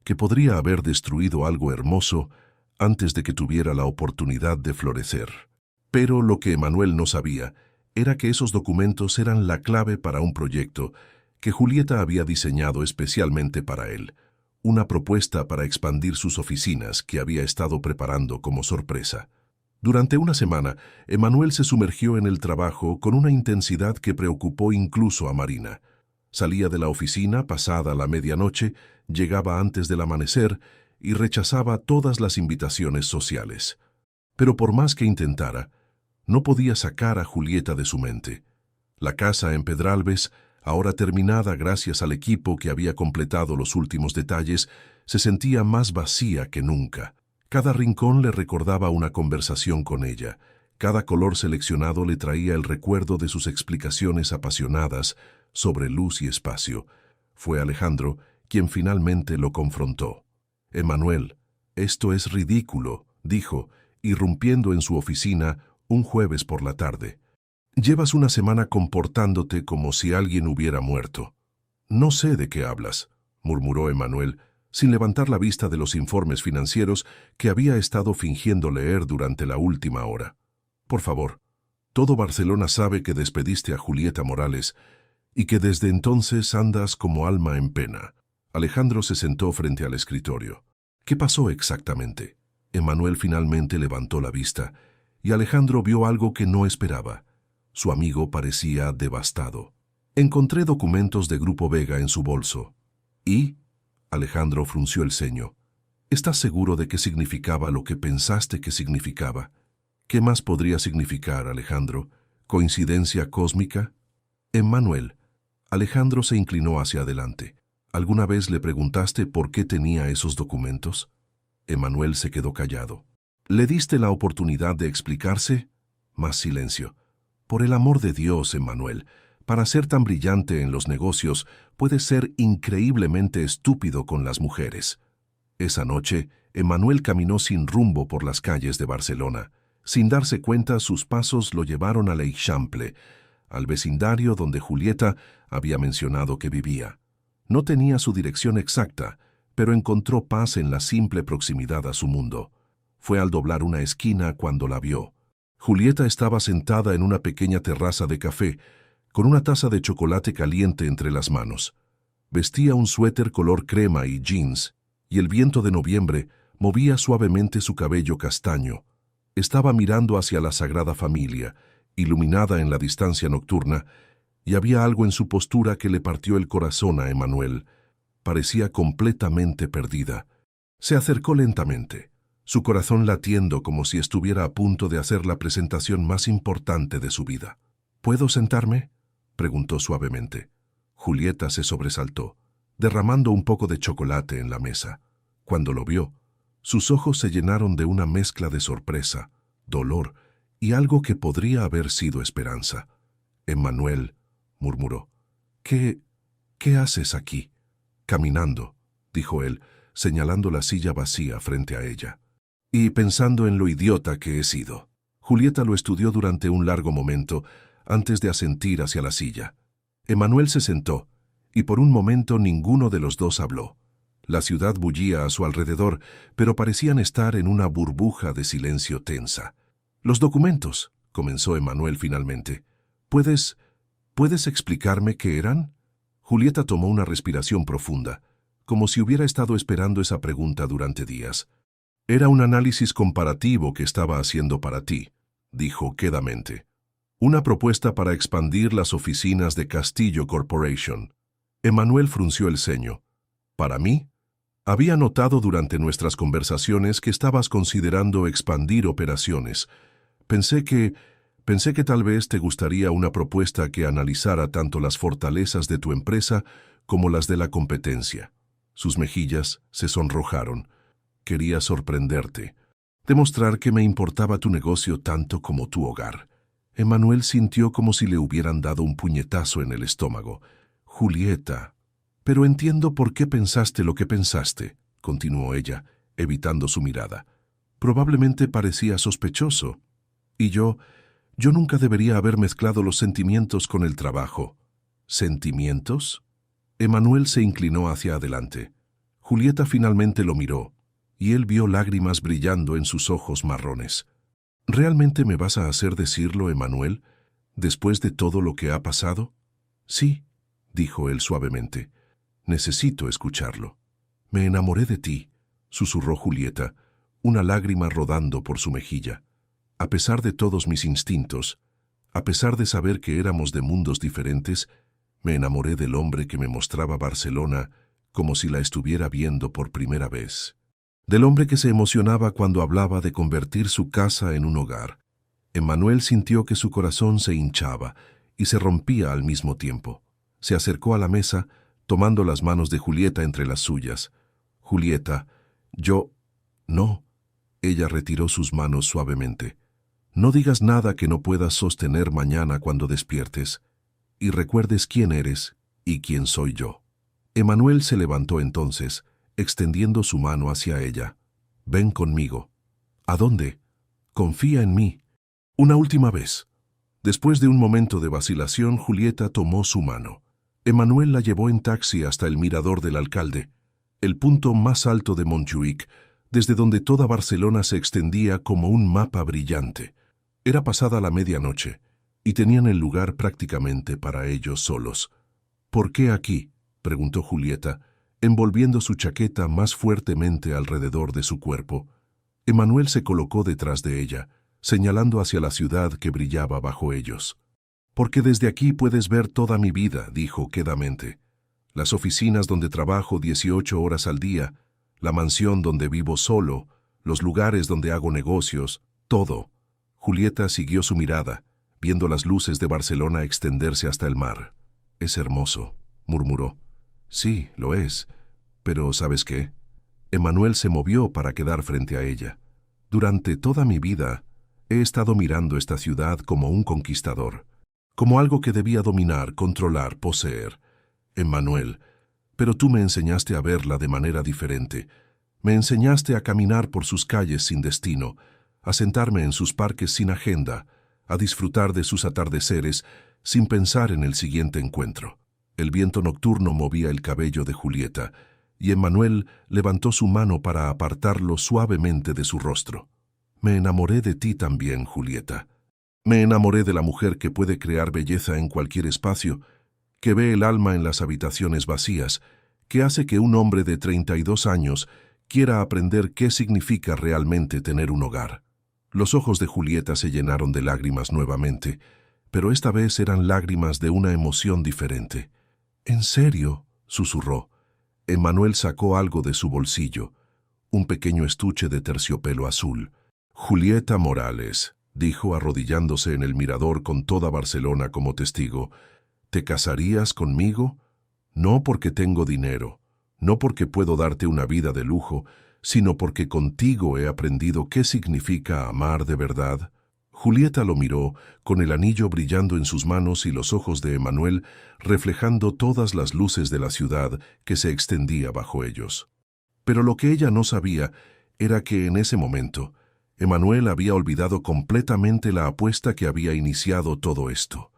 que podría haber destruido algo hermoso antes de que tuviera la oportunidad de florecer. Pero lo que Emanuel no sabía era que esos documentos eran la clave para un proyecto que Julieta había diseñado especialmente para él, una propuesta para expandir sus oficinas que había estado preparando como sorpresa. Durante una semana, Emanuel se sumergió en el trabajo con una intensidad que preocupó incluso a Marina. Salía de la oficina pasada la medianoche, llegaba antes del amanecer y rechazaba todas las invitaciones sociales. Pero por más que intentara, no podía sacar a Julieta de su mente. La casa en Pedralbes, ahora terminada gracias al equipo que había completado los últimos detalles, se sentía más vacía que nunca. Cada rincón le recordaba una conversación con ella. Cada color seleccionado le traía el recuerdo de sus explicaciones apasionadas sobre luz y espacio. Fue Alejandro quien finalmente lo confrontó. «Emanuel, esto es ridículo», dijo, irrumpiendo en su oficina un jueves por la tarde. «Llevas una semana comportándote como si alguien hubiera muerto». «No sé de qué hablas», murmuró Emanuel, sin levantar la vista de los informes financieros que había estado fingiendo leer durante la última hora. «Por favor, todo Barcelona sabe que despediste a Julieta Morales y que desde entonces andas como alma en pena». Alejandro se sentó frente al escritorio. «¿Qué pasó exactamente?». Emanuel finalmente levantó la vista y Alejandro vio algo que no esperaba. Su amigo parecía devastado. «Encontré documentos de Grupo Vega en su bolso». «¿Y?». Alejandro frunció el ceño. «¿Estás seguro de que significaba lo que pensaste que significaba?». «¿Qué más podría significar, Alejandro? ¿Coincidencia cósmica?». «Emanuel». Alejandro se inclinó hacia adelante. «¿Alguna vez le preguntaste por qué tenía esos documentos?». Emanuel se quedó callado. «¿Le diste la oportunidad de explicarse?». Más silencio. Por el amor de Dios, Emmanuel, para ser tan brillante en los negocios, puedes ser increíblemente estúpido con las mujeres. Esa noche, Emmanuel caminó sin rumbo por las calles de Barcelona. Sin darse cuenta, sus pasos lo llevaron al Eixample, al vecindario donde Julieta había mencionado que vivía. No tenía su dirección exacta, pero encontró paz en la simple proximidad a su mundo. Fue al doblar una esquina cuando la vio. Julieta estaba sentada en una pequeña terraza de café, con una taza de chocolate caliente entre las manos. Vestía un suéter color crema y jeans, y el viento de noviembre movía suavemente su cabello castaño. Estaba mirando hacia la Sagrada Familia, iluminada en la distancia nocturna, y había algo en su postura que le partió el corazón a Emmanuel. Parecía completamente perdida. Se acercó lentamente, su corazón latiendo como si estuviera a punto de hacer la presentación más importante de su vida. ¿Puedo sentarme?, preguntó suavemente. Julieta se sobresaltó, derramando un poco de chocolate en la mesa. Cuando lo vio, sus ojos se llenaron de una mezcla de sorpresa, dolor y algo que podría haber sido esperanza. «Emmanuel», murmuró, ¿qué haces aquí?» «Caminando», dijo él, señalando la silla vacía frente a ella. «Y pensando en lo idiota que he sido». Julieta lo estudió durante un largo momento antes de asentir hacia la silla. Emmanuel se sentó, y por un momento ninguno de los dos habló. La ciudad bullía a su alrededor, pero parecían estar en una burbuja de silencio tensa. «Los documentos», comenzó Emmanuel finalmente. ¿Puedes explicarme qué eran?» Julieta tomó una respiración profunda, como si hubiera estado esperando esa pregunta durante días. «Era un análisis comparativo que estaba haciendo para ti», dijo quedamente. «Una propuesta para expandir las oficinas de Castillo Corporation». Emmanuel frunció el ceño. «¿Para mí?» «Había notado durante nuestras conversaciones que estabas considerando expandir operaciones. Pensé que tal vez te gustaría una propuesta que analizara tanto las fortalezas de tu empresa como las de la competencia». Sus mejillas se sonrojaron. «Quería sorprenderte, demostrar que me importaba tu negocio tanto como tu hogar». Emmanuel sintió como si le hubieran dado un puñetazo en el estómago. «Julieta». «Pero entiendo por qué pensaste lo que pensaste», continuó ella, evitando su mirada. «Probablemente parecía sospechoso. Y yo nunca debería haber mezclado los sentimientos con el trabajo». «¿Sentimientos?» Emmanuel se inclinó hacia adelante. Julieta finalmente lo miró, y él vio lágrimas brillando en sus ojos marrones. «¿Realmente me vas a hacer decirlo, Emmanuel, después de todo lo que ha pasado?» «Sí», dijo él suavemente. «Necesito escucharlo». «Me enamoré de ti», susurró Julieta, una lágrima rodando por su mejilla. «A pesar de todos mis instintos, a pesar de saber que éramos de mundos diferentes, me enamoré del hombre que me mostraba Barcelona como si la estuviera viendo por primera vez. Del hombre que se emocionaba cuando hablaba de convertir su casa en un hogar». Emmanuel sintió que su corazón se hinchaba y se rompía al mismo tiempo. Se acercó a la mesa, tomando las manos de Julieta entre las suyas. «Julieta, no». Ella retiró sus manos suavemente. «No digas nada que no puedas sostener mañana cuando despiertes, y recuerdes quién eres y quién soy yo». Emmanuel se levantó entonces, extendiendo su mano hacia ella. «Ven conmigo». «¿A dónde?» «Confía en mí». «Una última vez». Después de un momento de vacilación, Julieta tomó su mano. Emmanuel la llevó en taxi hasta el Mirador del Alcalde, el punto más alto de Montjuïc, desde donde toda Barcelona se extendía como un mapa brillante. Era pasada la medianoche, y tenían el lugar prácticamente para ellos solos. «¿Por qué aquí?», preguntó Julieta, envolviendo su chaqueta más fuertemente alrededor de su cuerpo. Emmanuel se colocó detrás de ella, señalando hacia la ciudad que brillaba bajo ellos. «Porque desde aquí puedes ver toda mi vida», dijo quedamente. «Las oficinas donde trabajo 18 horas al día, la mansión donde vivo solo, los lugares donde hago negocios, todo». Julieta siguió su mirada, viendo las luces de Barcelona extenderse hasta el mar. «Es hermoso», murmuró. «Sí, lo es. Pero ¿sabes qué?» Emmanuel se movió para quedar frente a ella. «Durante toda mi vida He estado mirando esta ciudad como un conquistador, como algo que debía dominar, controlar, poseer. Emmanuel, pero tú me enseñaste a verla de manera diferente. Me enseñaste a caminar por sus calles sin destino, a sentarme en sus parques sin agenda, a disfrutar de sus atardeceres sin pensar en el siguiente encuentro. El viento nocturno movía el cabello de Julieta, y Emmanuel levantó su mano para apartarlo suavemente de su rostro. Me enamoré de ti también, Julieta. Me enamoré de la mujer que puede crear belleza en cualquier espacio, que ve el alma en las habitaciones vacías, que hace que un hombre de 32 años quiera aprender qué significa realmente tener un hogar. Los ojos de Julieta se llenaron de lágrimas nuevamente, pero esta vez eran lágrimas de una emoción diferente. «¿En serio?», susurró. Emmanuel sacó algo de su bolsillo, un pequeño estuche de terciopelo azul. «Julieta Morales», dijo arrodillándose en el mirador con toda Barcelona como testigo, «¿te casarías conmigo? No porque tengo dinero, no porque puedo darte una vida de lujo, sino porque contigo he aprendido qué significa amar de verdad». Julieta lo miró, con el anillo brillando en sus manos y los ojos de Emmanuel reflejando todas las luces de la ciudad que se extendía bajo ellos. Pero lo que ella no sabía era que en ese momento, Emmanuel había olvidado completamente la apuesta que había iniciado todo esto.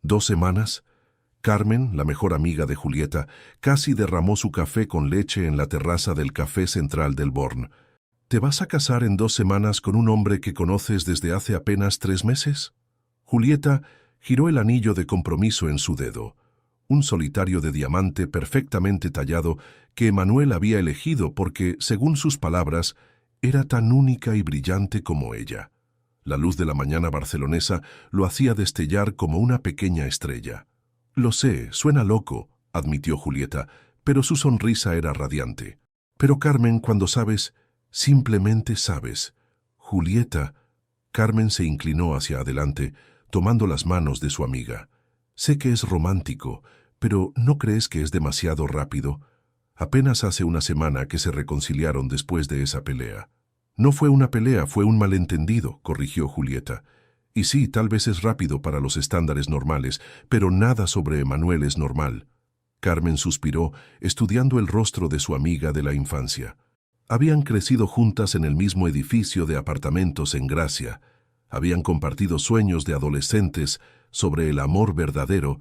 2 semanas, Carmen, la mejor amiga de Julieta, casi derramó su café con leche en la terraza del Café Central del Born. «¿Te vas a casar en 2 semanas con un hombre que conoces desde hace apenas 3 meses?» Julieta giró el anillo de compromiso en su dedo, un solitario de diamante perfectamente tallado que Emmanuel había elegido porque, según sus palabras, era tan única y brillante como ella. La luz de la mañana barcelonesa lo hacía destellar como una pequeña estrella. «Lo sé, suena loco», admitió Julieta, pero su sonrisa era radiante. «Pero Carmen, cuando sabes, simplemente sabes». «Julieta», Carmen se inclinó hacia adelante, tomando las manos de su amiga. «Sé que es romántico, pero ¿no crees que es demasiado rápido? Apenas hace una semana que se reconciliaron después de esa pelea». «No fue una pelea, fue un malentendido», corrigió Julieta. «Y sí, tal vez es rápido para los estándares normales, pero nada sobre Emmanuel es normal». Carmen suspiró, estudiando el rostro de su amiga de la infancia. Habían crecido juntas en el mismo edificio de apartamentos en Gracia. Habían compartido sueños de adolescentes sobre el amor verdadero,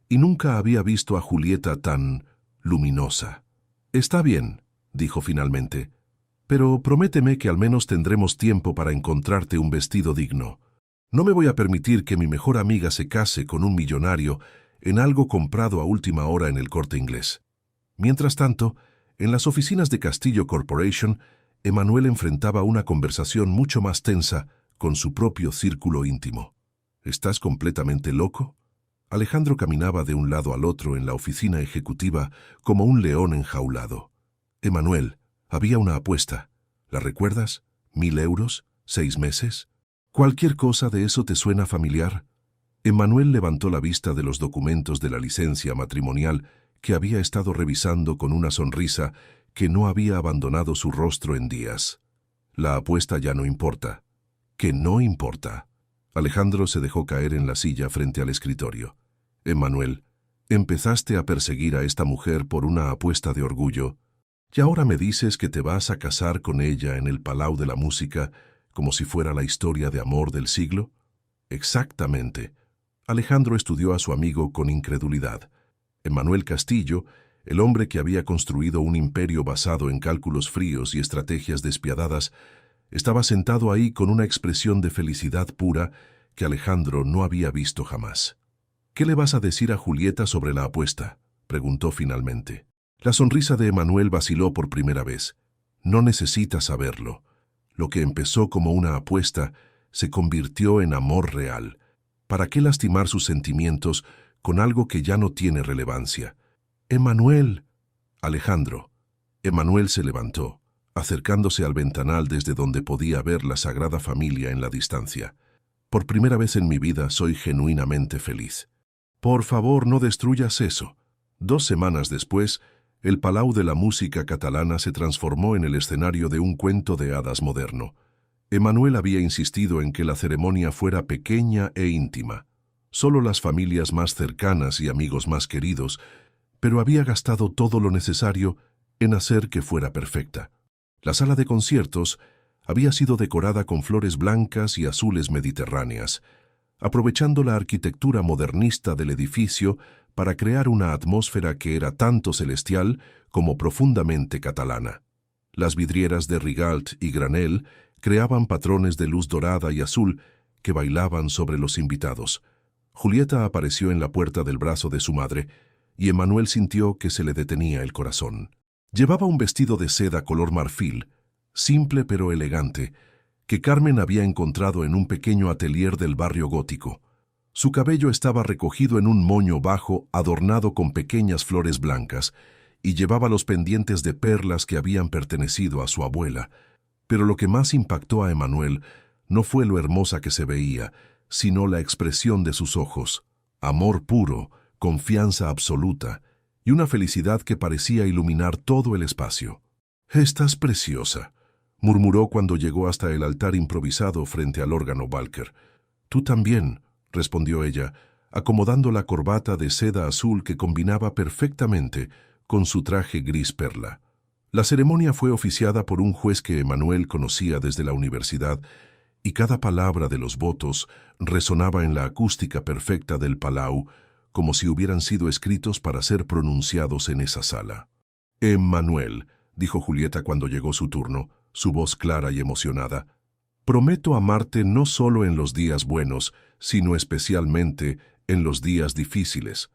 y nunca había visto a Julieta tan luminosa. «Está bien», dijo finalmente, «pero prométeme que al menos tendremos tiempo para encontrarte un vestido digno. No me voy a permitir que mi mejor amiga se case con un millonario en algo comprado a última hora en el Corte Inglés». Mientras tanto, en las oficinas de Castillo Corporation, Emmanuel enfrentaba una conversación mucho más tensa con su propio círculo íntimo. «¿Estás completamente loco?». Alejandro caminaba de un lado al otro en la oficina ejecutiva como un león enjaulado. «Emmanuel, había una apuesta. ¿La recuerdas? 1.000 euros, 6 meses. ¿Cualquier cosa de eso te suena familiar?». Emmanuel levantó la vista de los documentos de la licencia matrimonial que había estado revisando con una sonrisa que no había abandonado su rostro en días. «La apuesta ya no importa». «¿Que no importa?». Alejandro se dejó caer en la silla frente al escritorio. «Emmanuel, empezaste a perseguir a esta mujer por una apuesta de orgullo, y ahora me dices que te vas a casar con ella en el Palau de la Música como si fuera la historia de amor del siglo». «Exactamente». Alejandro estudió a su amigo con incredulidad. Emmanuel Castillo, el hombre que había construido un imperio basado en cálculos fríos y estrategias despiadadas, estaba sentado ahí con una expresión de felicidad pura que Alejandro no había visto jamás. «¿Qué le vas a decir a Julieta sobre la apuesta?», preguntó finalmente. La sonrisa de Emmanuel vaciló por primera vez. «No necesitas saberlo. Lo que empezó como una apuesta se convirtió en amor real. ¿Para qué lastimar sus sentimientos con algo que ya no tiene relevancia?». «Emmanuel». «Alejandro». Emmanuel se levantó, acercándose al ventanal desde donde podía ver la Sagrada Familia en la distancia. «Por primera vez en mi vida soy genuinamente feliz. Por favor, no destruyas eso». 2 semanas después, el Palau de la Música catalana se transformó en el escenario de un cuento de hadas moderno. Emanuel había insistido en que la ceremonia fuera pequeña e íntima, solo las familias más cercanas y amigos más queridos, pero había gastado todo lo necesario en hacer que fuera perfecta. La sala de conciertos había sido decorada con flores blancas y azules mediterráneas, aprovechando la arquitectura modernista del edificio para crear una atmósfera que era tanto celestial como profundamente catalana. Las vidrieras de Rigalt y Granel creaban patrones de luz dorada y azul que bailaban sobre los invitados. Julieta apareció en la puerta del brazo de su madre, y Emanuel sintió que se le detenía el corazón. Llevaba un vestido de seda color marfil, simple pero elegante, que Carmen había encontrado en un pequeño atelier del barrio gótico. Su cabello estaba recogido en un moño bajo adornado con pequeñas flores blancas, y llevaba los pendientes de perlas que habían pertenecido a su abuela. Pero lo que más impactó a Emanuel no fue lo hermosa que se veía, sino la expresión de sus ojos: amor puro, confianza absoluta y una felicidad que parecía iluminar todo el espacio. «Estás preciosa», murmuró cuando llegó hasta el altar improvisado frente al órgano Walker. «Tú también», respondió ella, acomodando la corbata de seda azul que combinaba perfectamente con su traje gris perla. La ceremonia fue oficiada por un juez que Emanuel conocía desde la universidad, y cada palabra de los votos resonaba en la acústica perfecta del Palau, como si hubieran sido escritos para ser pronunciados en esa sala. «Emanuel», dijo Julieta cuando llegó su turno, su voz clara y emocionada, «prometo amarte no solo en los días buenos, sino especialmente en los días difíciles.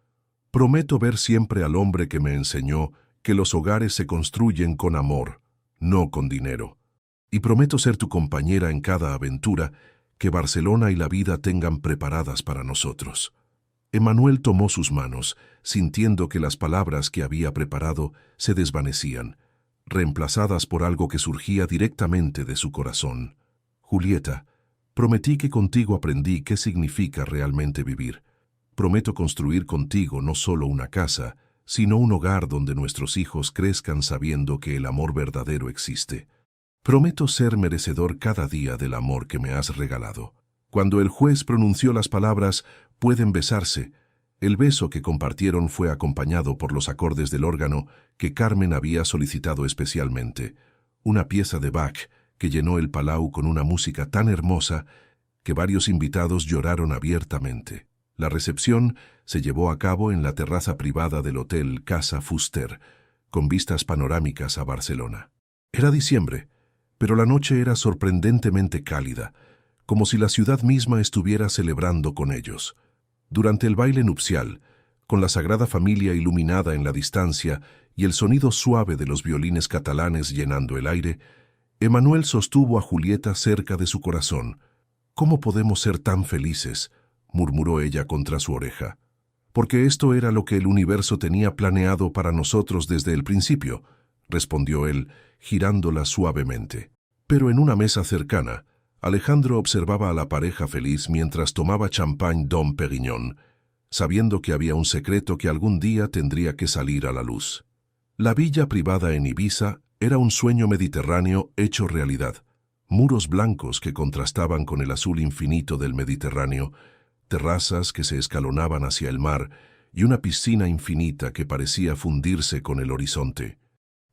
Prometo ver siempre al hombre que me enseñó que los hogares se construyen con amor, no con dinero. Y prometo ser tu compañera en cada aventura que Barcelona y la vida tengan preparadas para nosotros». Emanuel tomó sus manos, sintiendo que las palabras que había preparado se desvanecían, reemplazadas por algo que surgía directamente de su corazón. «Julieta, prometí que contigo aprendí qué significa realmente vivir. Prometo construir contigo no solo una casa, sino un hogar donde nuestros hijos crezcan sabiendo que el amor verdadero existe. Prometo ser merecedor cada día del amor que me has regalado». Cuando el juez pronunció las palabras «pueden besarse», el beso que compartieron fue acompañado por los acordes del órgano que Carmen había solicitado especialmente, una pieza de Bach que llenó el Palau con una música tan hermosa que varios invitados lloraron abiertamente. La recepción se llevó a cabo en la terraza privada del hotel Casa Fuster, con vistas panorámicas a Barcelona. Era diciembre, pero la noche era sorprendentemente cálida, como si la ciudad misma estuviera celebrando con ellos. Durante el baile nupcial, con la Sagrada Familia iluminada en la distancia y el sonido suave de los violines catalanes llenando el aire, Emanuel sostuvo a Julieta cerca de su corazón. «¿Cómo podemos ser tan felices?», murmuró ella contra su oreja. «Porque esto era lo que el universo tenía planeado para nosotros desde el principio», respondió él, girándola suavemente. Pero en una mesa cercana, Alejandro observaba a la pareja feliz mientras tomaba champagne Dom Pérignon, sabiendo que había un secreto que algún día tendría que salir a la luz. La villa privada en Ibiza era un sueño mediterráneo hecho realidad. Muros blancos que contrastaban con el azul infinito del Mediterráneo, terrazas que se escalonaban hacia el mar y una piscina infinita que parecía fundirse con el horizonte.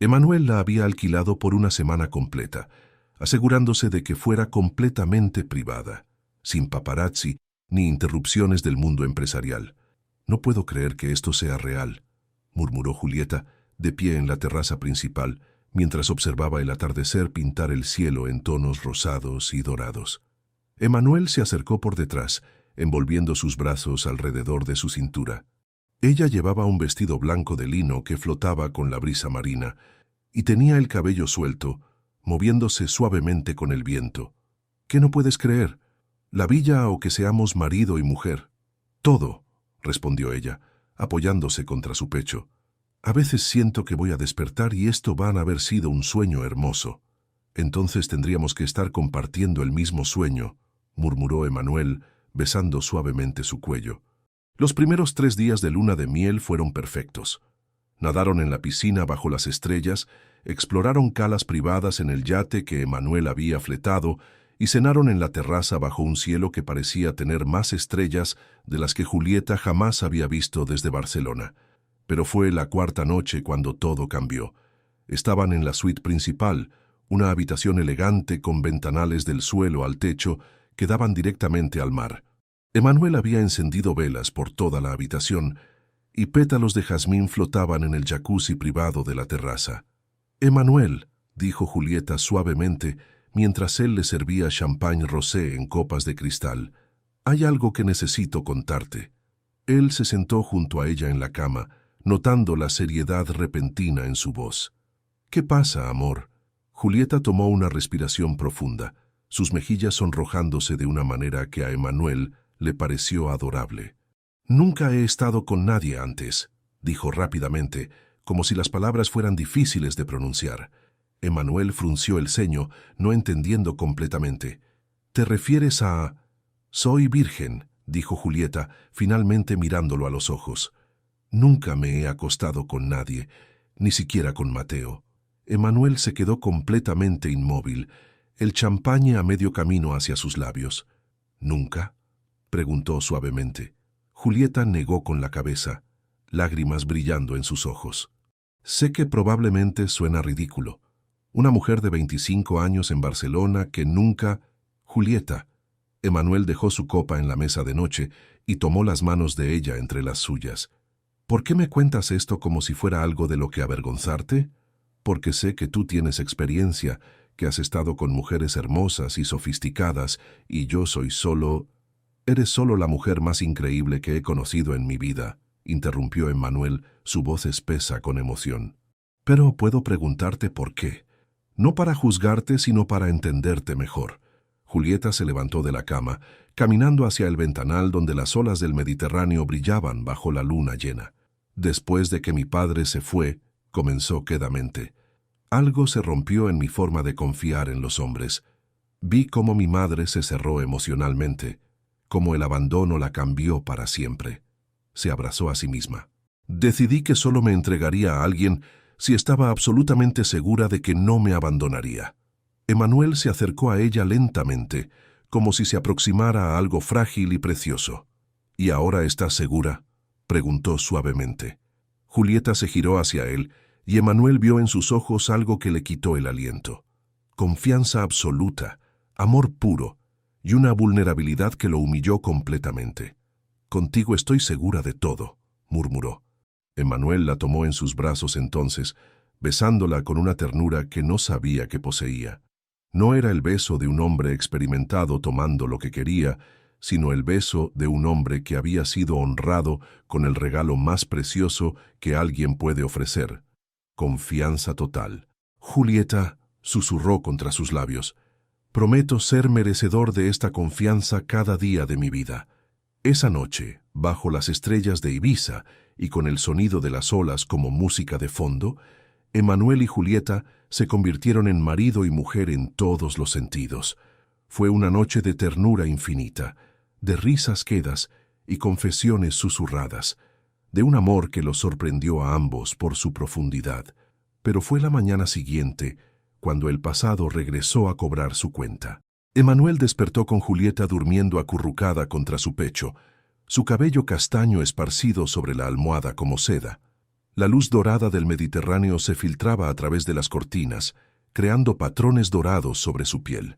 Emanuel la había alquilado por una semana completa, asegurándose de que fuera completamente privada, sin paparazzi ni interrupciones del mundo empresarial. «No puedo creer que esto sea real», murmuró Julieta, de pie en la terraza principal, mientras observaba el atardecer pintar el cielo en tonos rosados y dorados. Emanuel se acercó por detrás, envolviendo sus brazos alrededor de su cintura. Ella llevaba un vestido blanco de lino que flotaba con la brisa marina, y tenía el cabello suelto, moviéndose suavemente con el viento. «¿Qué no puedes creer? ¿La villa o que seamos marido y mujer?» «Todo», respondió ella, apoyándose contra su pecho. «A veces siento que voy a despertar y esto va a haber sido un sueño hermoso. Entonces tendríamos que estar compartiendo el mismo sueño», murmuró Emanuel, besando suavemente su cuello. Los primeros 3 días de luna de miel fueron perfectos. Nadaron en la piscina bajo las estrellas, exploraron calas privadas en el yate que Emanuel había fletado y cenaron en la terraza bajo un cielo que parecía tener más estrellas de las que Julieta jamás había visto desde Barcelona. Pero fue la cuarta noche cuando todo cambió. Estaban en la suite principal, una habitación elegante con ventanales del suelo al techo que daban directamente al mar. Emmanuel había encendido velas por toda la habitación y pétalos de jazmín flotaban en el jacuzzi privado de la terraza. «Emmanuel», dijo Julieta suavemente mientras él le servía champagne rosé en copas de cristal, «hay algo que necesito contarte». Él se sentó junto a ella en la cama, notando la seriedad repentina en su voz. «¿Qué pasa, amor?» Julieta tomó una respiración profunda, sus mejillas sonrojándose de una manera que a Emmanuel le pareció adorable. «Nunca he estado con nadie antes», dijo rápidamente, como si las palabras fueran difíciles de pronunciar. Emmanuel frunció el ceño, no entendiendo completamente. «¿Te refieres a...?» «Soy virgen», dijo Julieta, finalmente mirándolo a los ojos. «Nunca me he acostado con nadie, ni siquiera con Mateo». Emmanuel se quedó completamente inmóvil, el champagne a medio camino hacia sus labios. «¿Nunca?», preguntó suavemente. Julieta negó con la cabeza, lágrimas brillando en sus ojos. «Sé que probablemente suena ridículo. Una mujer de 25 años en Barcelona que nunca...» «Julieta». Emmanuel dejó su copa en la mesa de noche y tomó las manos de ella entre las suyas. «¿Por qué me cuentas esto como si fuera algo de lo que avergonzarte? Porque sé que tú tienes experiencia, que has estado con mujeres hermosas y sofisticadas, y yo soy solo... Eres solo la mujer más increíble que he conocido en mi vida», interrumpió Emmanuel, su voz espesa con emoción. «Pero puedo preguntarte por qué. No para juzgarte, sino para entenderte mejor». Julieta se levantó de la cama, caminando hacia el ventanal donde las olas del Mediterráneo brillaban bajo la luna llena. «Después de que mi padre se fue», comenzó quedamente, «algo se rompió en mi forma de confiar en los hombres. Vi cómo mi madre se cerró emocionalmente, cómo el abandono la cambió para siempre». Se abrazó a sí misma. «Decidí que solo me entregaría a alguien si estaba absolutamente segura de que no me abandonaría». Emmanuel se acercó a ella lentamente, como si se aproximara a algo frágil y precioso. «¿Y ahora estás segura?», preguntó suavemente. Julieta se giró hacia él, y Emmanuel vio en sus ojos algo que le quitó el aliento. Confianza absoluta, amor puro, y una vulnerabilidad que lo humilló completamente. «Contigo estoy segura de todo», murmuró. Emmanuel la tomó en sus brazos entonces, besándola con una ternura que no sabía que poseía. No era el beso de un hombre experimentado tomando lo que quería, sino el beso de un hombre que había sido honrado con el regalo más precioso que alguien puede ofrecer: confianza total. «Julieta», susurró contra sus labios, «prometo ser merecedor de esta confianza cada día de mi vida». Esa noche, bajo las estrellas de Ibiza y con el sonido de las olas como música de fondo, Emmanuel y Julieta se convirtieron en marido y mujer en todos los sentidos. Fue una noche de ternura infinita, de risas quedas y confesiones susurradas, de un amor que los sorprendió a ambos por su profundidad. Pero fue la mañana siguiente cuando el pasado regresó a cobrar su cuenta. Emmanuel despertó con Julieta durmiendo acurrucada contra su pecho, su cabello castaño esparcido sobre la almohada como seda. La luz dorada del Mediterráneo se filtraba a través de las cortinas, creando patrones dorados sobre su piel.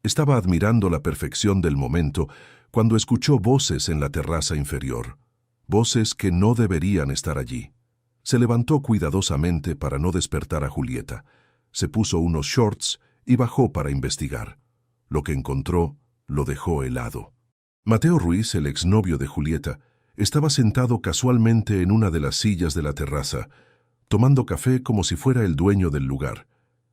Estaba admirando la perfección del momento cuando escuchó voces en la terraza inferior, voces que no deberían estar allí. Se levantó cuidadosamente para no despertar a Julieta, se puso unos shorts y bajó para investigar. Lo que encontró lo dejó helado. Mateo Ruiz, el exnovio de Julieta, estaba sentado casualmente en una de las sillas de la terraza, tomando café como si fuera el dueño del lugar.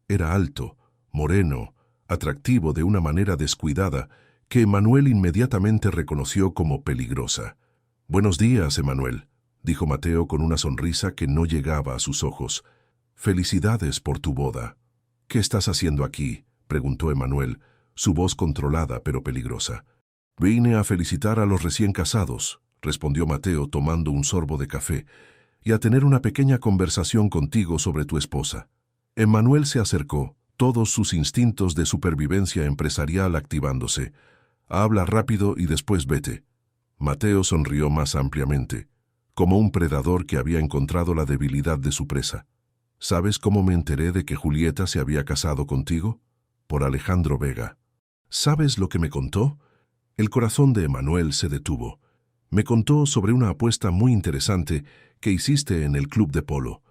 Era alto, moreno, atractivo de una manera descuidada que Emmanuel inmediatamente reconoció como peligrosa. «Buenos días, Emmanuel», dijo Mateo con una sonrisa que no llegaba a sus ojos. «Felicidades por tu boda». «¿Qué estás haciendo aquí?», preguntó Emmanuel, su voz controlada pero peligrosa. «Vine a felicitar a los recién casados», respondió Mateo tomando un sorbo de café, «y a tener una pequeña conversación contigo sobre tu esposa». Emmanuel se acercó, todos sus instintos de supervivencia empresarial activándose. Habla rápido y después vete. Mateo sonrió más ampliamente, como un predador que había encontrado la debilidad de su presa. ¿Sabes cómo me enteré de que Julieta se había casado contigo? Por Alejandro Vega. ¿Sabes lo que me contó? El corazón de Emanuel se detuvo. Me contó sobre una apuesta muy interesante que hiciste en el club de polo.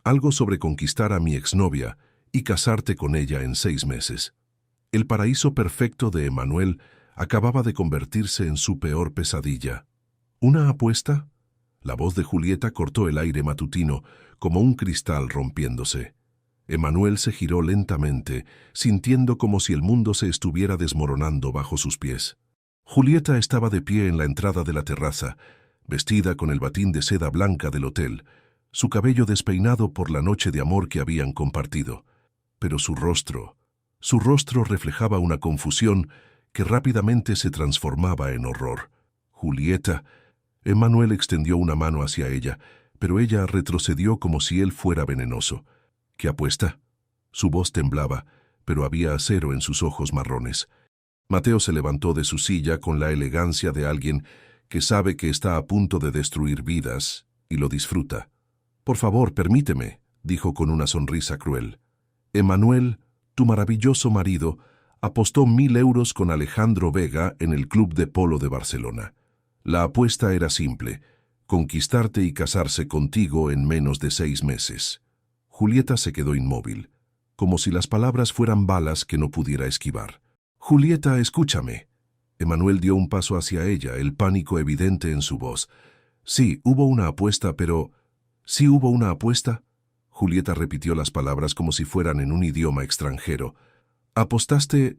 Algo sobre conquistar a mi exnovia y casarte con ella en 6 meses. El paraíso perfecto de Emanuel acababa de convertirse en su peor pesadilla. ¿Una apuesta? La voz de Julieta cortó el aire matutino, como un cristal rompiéndose. Emanuel se giró lentamente, sintiendo como si el mundo se estuviera desmoronando bajo sus pies. Julieta estaba de pie en la entrada de la terraza, vestida con el batín de seda blanca del hotel, su cabello despeinado por la noche de amor que habían compartido. Pero su rostro reflejaba una confusión que rápidamente se transformaba en horror. Julieta. Emanuel extendió una mano hacia ella, pero ella retrocedió como si él fuera venenoso. ¿Qué apuesta? Su voz temblaba, pero había acero en sus ojos marrones. Mateo se levantó de su silla con la elegancia de alguien que sabe que está a punto de destruir vidas y lo disfruta. «Por favor, permíteme», dijo con una sonrisa cruel. «Emanuel, tu maravilloso marido, apostó 1.000 euros con Alejandro Vega en el Club de Polo de Barcelona. La apuesta era simple: conquistarte y casarse contigo en menos de 6 meses. Julieta se quedó inmóvil, como si las palabras fueran balas que no pudiera esquivar. «Julieta, escúchame». Emanuel dio un paso hacia ella, el pánico evidente en su voz. «Sí, hubo una apuesta, pero...» «¿Sí hubo una apuesta?» Julieta repitió las palabras como si fueran en un idioma extranjero. «¿Apostaste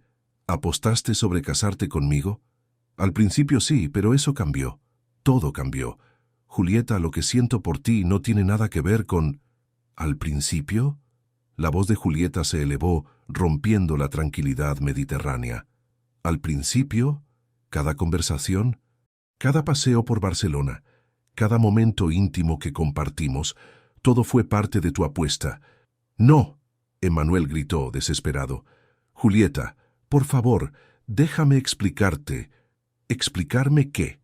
sobre casarte conmigo?» «Al principio sí, pero eso cambió. Todo cambió. Julieta, lo que siento por ti no tiene nada que ver con...» «¿Al principio?» La voz de Julieta se elevó, rompiendo la tranquilidad mediterránea. «¿Al principio?» Cada conversación, cada paseo por Barcelona, cada momento íntimo que compartimos, todo fue parte de tu apuesta. «No», Emanuel gritó, desesperado. «Julieta, por favor, déjame explicarte». «¿Explicarme qué?»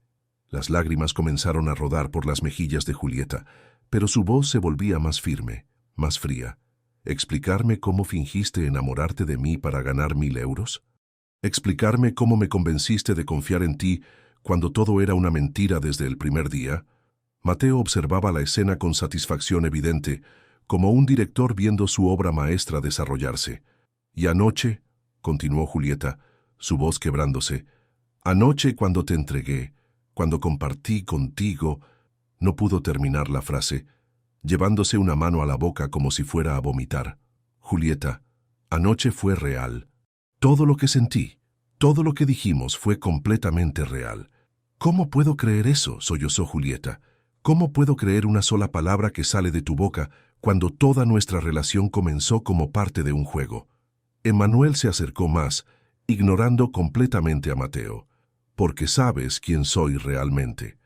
Las lágrimas comenzaron a rodar por las mejillas de Julieta, pero su voz se volvía más firme, más fría. ¿Explicarme cómo fingiste enamorarte de mí para ganar 1.000 euros? ¿Explicarme cómo me convenciste de confiar en ti cuando todo era una mentira desde el primer día?» Mateo observaba la escena con satisfacción evidente, como un director viendo su obra maestra desarrollarse. «Y anoche», continuó Julieta, su voz quebrándose, «anoche cuando te entregué, cuando compartí contigo...» No pudo terminar la frase, llevándose una mano a la boca como si fuera a vomitar. «Julieta, anoche fue real. Todo lo que sentí, todo lo que dijimos fue completamente real». «¿Cómo puedo creer eso?», sollozó Julieta. «¿Cómo puedo creer una sola palabra que sale de tu boca cuando toda nuestra relación comenzó como parte de un juego?» Emanuel se acercó más, ignorando completamente a Mateo. «Porque sabes quién soy realmente.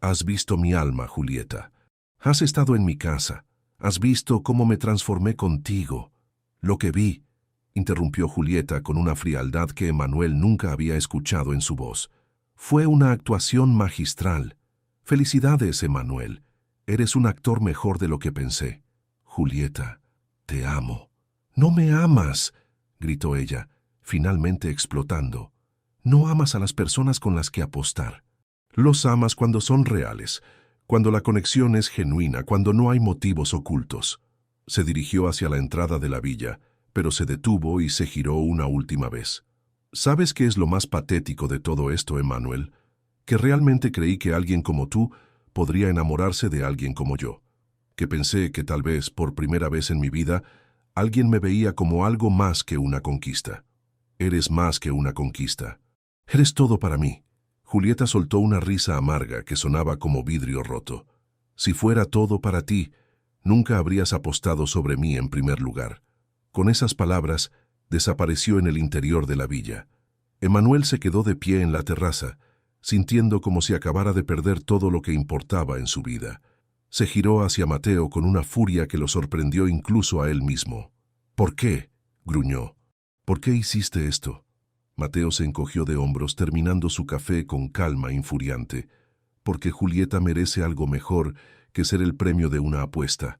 Has visto mi alma, Julieta. Has estado en mi casa. Has visto cómo me transformé contigo. Lo que vi», interrumpió Julieta con una frialdad que Emanuel nunca había escuchado en su voz, «fue una actuación magistral. Felicidades, Emanuel. Eres un actor mejor de lo que pensé. Julieta, te amo». «No me amas», gritó ella, finalmente explotando. «No amas a las personas con las que apostar. Los amas cuando son reales, cuando la conexión es genuina, cuando no hay motivos ocultos». Se dirigió hacia la entrada de la villa, pero se detuvo y se giró una última vez. «¿Sabes qué es lo más patético de todo esto, Emanuel? Que realmente creí que alguien como tú podría enamorarse de alguien como yo. Que pensé que tal vez, por primera vez en mi vida, alguien me veía como algo más que una conquista. Eres más que una conquista. Eres todo para mí». Julieta soltó una risa amarga que sonaba como vidrio roto. «Si fuera todo para ti, nunca habrías apostado sobre mí en primer lugar». Con esas palabras, desapareció en el interior de la villa. Emanuel se quedó de pie en la terraza, sintiendo como si acabara de perder todo lo que importaba en su vida. Se giró hacia Mateo con una furia que lo sorprendió incluso a él mismo. «¿Por qué?», gruñó. ¿Por qué hiciste esto? Mateo se encogió de hombros, terminando su café con calma infuriante. Porque Julieta merece algo mejor que ser el premio de una apuesta.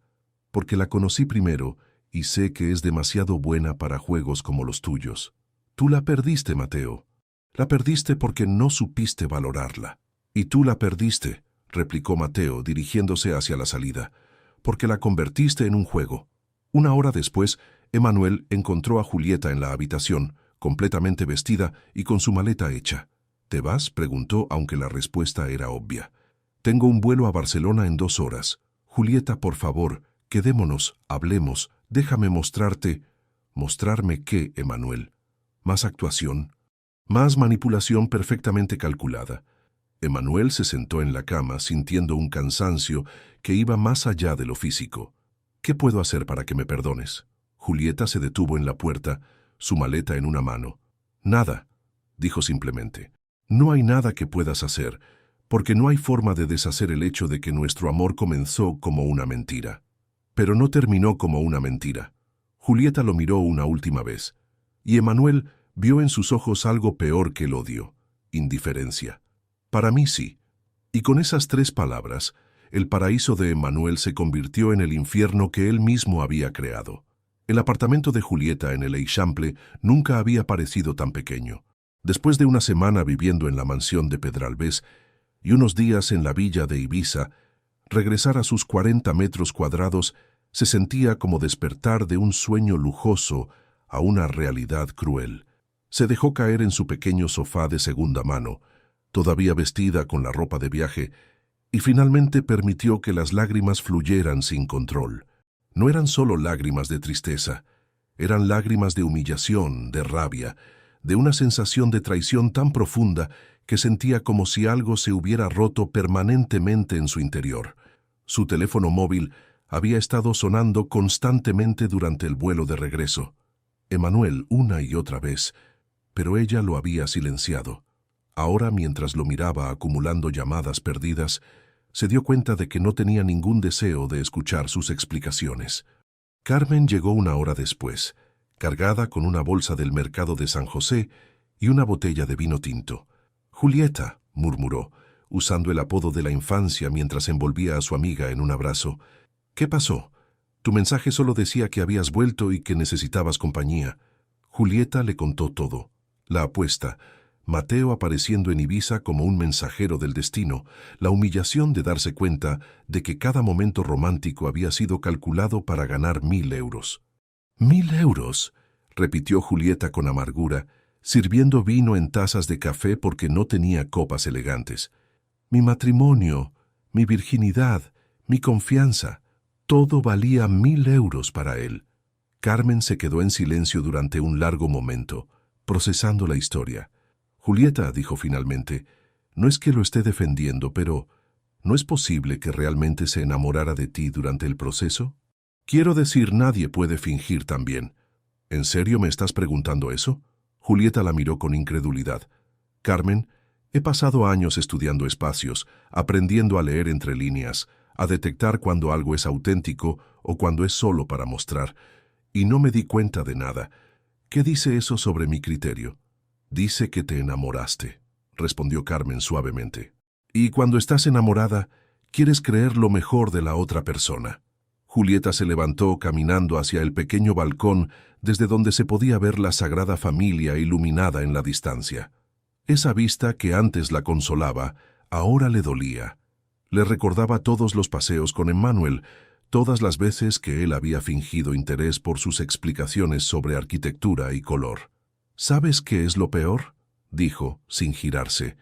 Porque la conocí primero y sé que es demasiado buena para juegos como los tuyos. Tú la perdiste, Mateo. La perdiste porque no supiste valorarla. Y tú la perdiste, replicó Mateo, dirigiéndose hacia la salida, porque la convertiste en un juego. Una hora después, Emanuel encontró a Julieta en la habitación, completamente vestida y con su maleta hecha. ¿Te vas?, preguntó, aunque la respuesta era obvia. Tengo un vuelo a Barcelona en 2 horas. Julieta, por favor, quedémonos, hablemos, déjame mostrarte. ¿Mostrarme qué, Emanuel? ¿Más actuación? Más manipulación perfectamente calculada. Emanuel se sentó en la cama, sintiendo un cansancio que iba más allá de lo físico. ¿Qué puedo hacer para que me perdones? Julieta se detuvo en la puerta, su maleta en una mano. Nada, dijo simplemente. No hay nada que puedas hacer, porque no hay forma de deshacer el hecho de que nuestro amor comenzó como una mentira. Pero no terminó como una mentira. Julieta lo miró una última vez, y Emanuel vio en sus ojos algo peor que el odio, indiferencia. Para mí sí. Y con esas 3 palabras, el paraíso de Emanuel se convirtió en el infierno que él mismo había creado. El apartamento de Julieta en el Eixample nunca había parecido tan pequeño. Después de una semana viviendo en la mansión de Pedralbés y unos días en la villa de Ibiza, regresar a sus 40 metros cuadrados se sentía como despertar de un sueño lujoso a una realidad cruel. Se dejó caer en su pequeño sofá de segunda mano, todavía vestida con la ropa de viaje, y finalmente permitió que las lágrimas fluyeran sin control. No eran solo lágrimas de tristeza, eran lágrimas de humillación, de rabia, de una sensación de traición tan profunda que sentía como si algo se hubiera roto permanentemente en su interior. Su teléfono móvil había estado sonando constantemente durante el vuelo de regreso. Emanuel una y otra vez, pero ella lo había silenciado. Ahora, mientras lo miraba acumulando llamadas perdidas, se dio cuenta de que no tenía ningún deseo de escuchar sus explicaciones. Carmen llegó una hora después, cargada con una bolsa del mercado de San José y una botella de vino tinto. «Julieta», murmuró, usando el apodo de la infancia mientras envolvía a su amiga en un abrazo. «¿Qué pasó? Tu mensaje solo decía que habías vuelto y que necesitabas compañía». Julieta le contó todo. La apuesta, Mateo apareciendo en Ibiza como un mensajero del destino, la humillación de darse cuenta de que cada momento romántico había sido calculado para ganar 1000 euros. «¿1000 euros?», repitió Julieta con amargura, sirviendo vino en tazas de café porque no tenía copas elegantes. «Mi matrimonio, mi virginidad, mi confianza, todo valía 1000 euros para él». Carmen se quedó en silencio durante un largo momento, procesando la historia. «Julieta», dijo finalmente, «no es que lo esté defendiendo, pero ¿no es posible que realmente se enamorara de ti durante el proceso? Quiero decir, nadie puede fingir tan bien». «¿En serio me estás preguntando eso?». Julieta la miró con incredulidad. «Carmen, he pasado años estudiando espacios, aprendiendo a leer entre líneas, a detectar cuando algo es auténtico o cuando es solo para mostrar, y no me di cuenta de nada. ¿Qué dice eso sobre mi criterio?». «Dice que te enamoraste», respondió Carmen suavemente. «Y cuando estás enamorada, quieres creer lo mejor de la otra persona». Julieta se levantó caminando hacia el pequeño balcón desde donde se podía ver la Sagrada Familia iluminada en la distancia. Esa vista que antes la consolaba, ahora le dolía. Le recordaba todos los paseos con Emmanuel, todas las veces que él había fingido interés por sus explicaciones sobre arquitectura y color. «¿Sabes qué es lo peor?», dijo, sin girarse.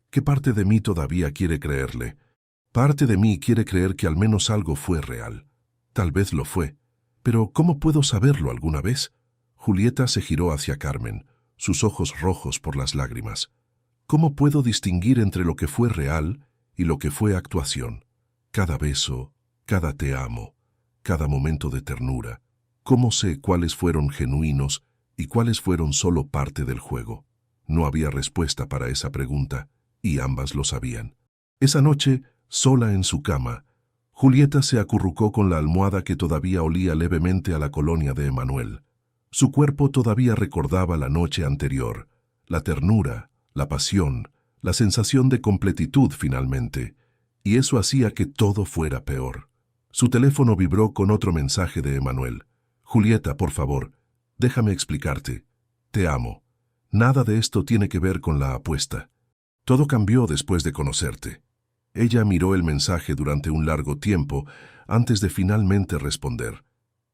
«¿Qué parte de mí todavía quiere creerle? Parte de mí quiere creer que al menos algo fue real. Tal vez lo fue. Pero ¿cómo puedo saberlo alguna vez?». Julieta se giró hacia Carmen, sus ojos rojos por las lágrimas. «¿Cómo puedo distinguir entre lo que fue real y lo que fue actuación? Cada beso, cada te amo, cada momento de ternura. ¿Cómo sé cuáles fueron genuinos y cuáles fueron solo parte del juego?». No había respuesta para esa pregunta, y ambas lo sabían. Esa noche, sola en su cama, Julieta se acurrucó con la almohada que todavía olía levemente a la colonia de Emanuel. Su cuerpo todavía recordaba la noche anterior, la ternura, la pasión, la sensación de completitud finalmente, y eso hacía que todo fuera peor. Su teléfono vibró con otro mensaje de Emanuel. Julieta, por favor, déjame explicarte. Te amo. Nada de esto tiene que ver con la apuesta. Todo cambió después de conocerte. Ella miró el mensaje durante un largo tiempo antes de finalmente responder.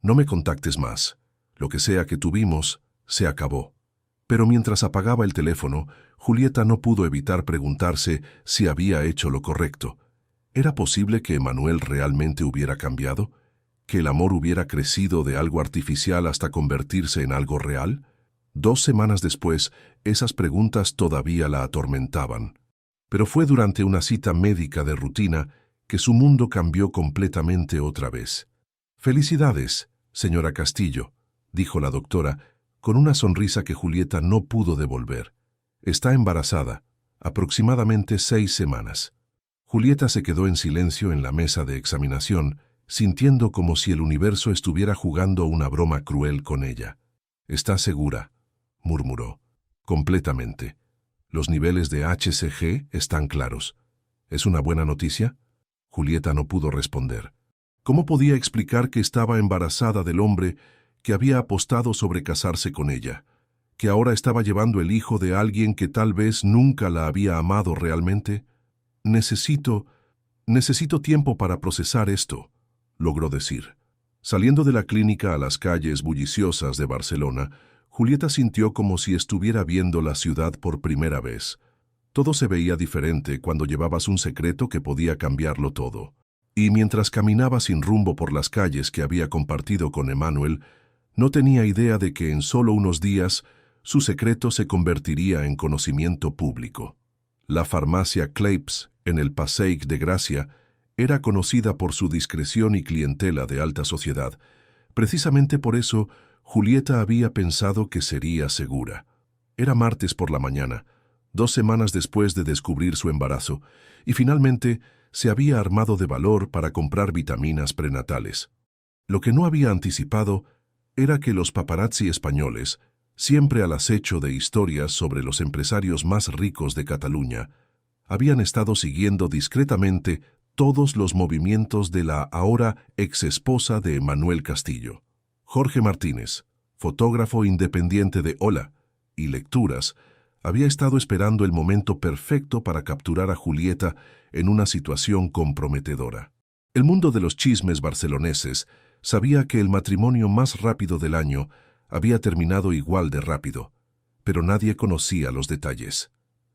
No me contactes más. Lo que sea que tuvimos, se acabó. Pero mientras apagaba el teléfono, Julieta no pudo evitar preguntarse si había hecho lo correcto. ¿Era posible que Emanuel realmente hubiera cambiado? ¿Que el amor hubiera crecido de algo artificial hasta convertirse en algo real? 2 semanas después, esas preguntas todavía la atormentaban. Pero fue durante una cita médica de rutina que su mundo cambió completamente otra vez. «Felicidades, señora Castillo», dijo la doctora, con una sonrisa que Julieta no pudo devolver. «Está embarazada, aproximadamente 6 semanas». Julieta se quedó en silencio en la mesa de examinación, sintiendo como si el universo estuviera jugando una broma cruel con ella. «¿Está segura?», murmuró. «Completamente. Los niveles de HCG están claros. ¿Es una buena noticia?». Julieta no pudo responder. ¿Cómo podía explicar que estaba embarazada del hombre que había apostado sobre casarse con ella, que ahora estaba llevando el hijo de alguien que tal vez nunca la había amado realmente? Necesito tiempo para procesar esto», logró decir. Saliendo de la clínica a las calles bulliciosas de Barcelona, Julieta sintió como si estuviera viendo la ciudad por primera vez. Todo se veía diferente cuando llevabas un secreto que podía cambiarlo todo. Y mientras caminaba sin rumbo por las calles que había compartido con Emanuel, no tenía idea de que en solo unos días su secreto se convertiría en conocimiento público. La farmacia Claips, en el Passeig de Gracia, era conocida por su discreción y clientela de alta sociedad. Precisamente por eso, Julieta había pensado que sería segura. Era martes por la mañana, 2 semanas después de descubrir su embarazo, y finalmente se había armado de valor para comprar vitaminas prenatales. Lo que no había anticipado era que los paparazzi españoles, siempre al acecho de historias sobre los empresarios más ricos de Cataluña, habían estado siguiendo discretamente todos los movimientos de la ahora exesposa de Emanuel Castillo. Jorge Martínez, fotógrafo independiente de Hola y Lecturas, había estado esperando el momento perfecto para capturar a Julieta en una situación comprometedora. El mundo de los chismes barceloneses sabía que el matrimonio más rápido del año había terminado igual de rápido, pero nadie conocía los detalles.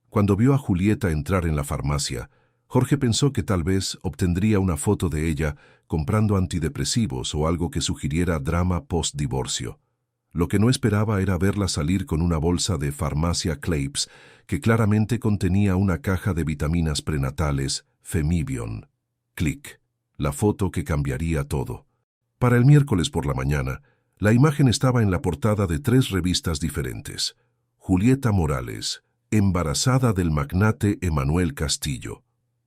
Cuando vio a Julieta entrar en la farmacia, Jorge pensó que tal vez obtendría una foto de ella comprando antidepresivos o algo que sugiriera drama post-divorcio. Lo que no esperaba era verla salir con una bolsa de farmacia Claips que claramente contenía una caja de vitaminas prenatales Femibion. Clic. La foto que cambiaría todo. Para el miércoles por la mañana, la imagen estaba en la portada de 3 revistas diferentes. Julieta Morales, embarazada del magnate Emanuel Castillo.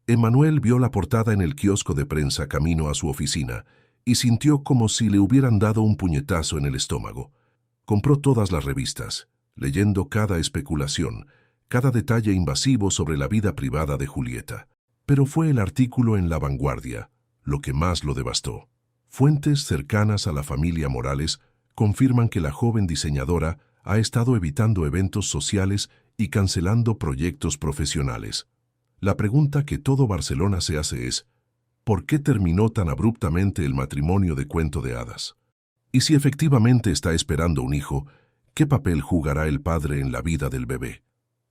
Emanuel vio la portada en el kiosco de prensa camino a su oficina y sintió como si le hubieran dado un puñetazo en el estómago. Compró todas las revistas, leyendo cada especulación, cada detalle invasivo sobre la vida privada de Julieta. Pero fue el artículo en La Vanguardia lo que más lo devastó. Fuentes cercanas a la familia Morales confirman que la joven diseñadora ha estado evitando eventos sociales y cancelando proyectos profesionales. La pregunta que todo Barcelona se hace es, ¿por qué terminó tan abruptamente el matrimonio de cuento de hadas? Y si efectivamente está esperando un hijo, ¿qué papel jugará el padre en la vida del bebé?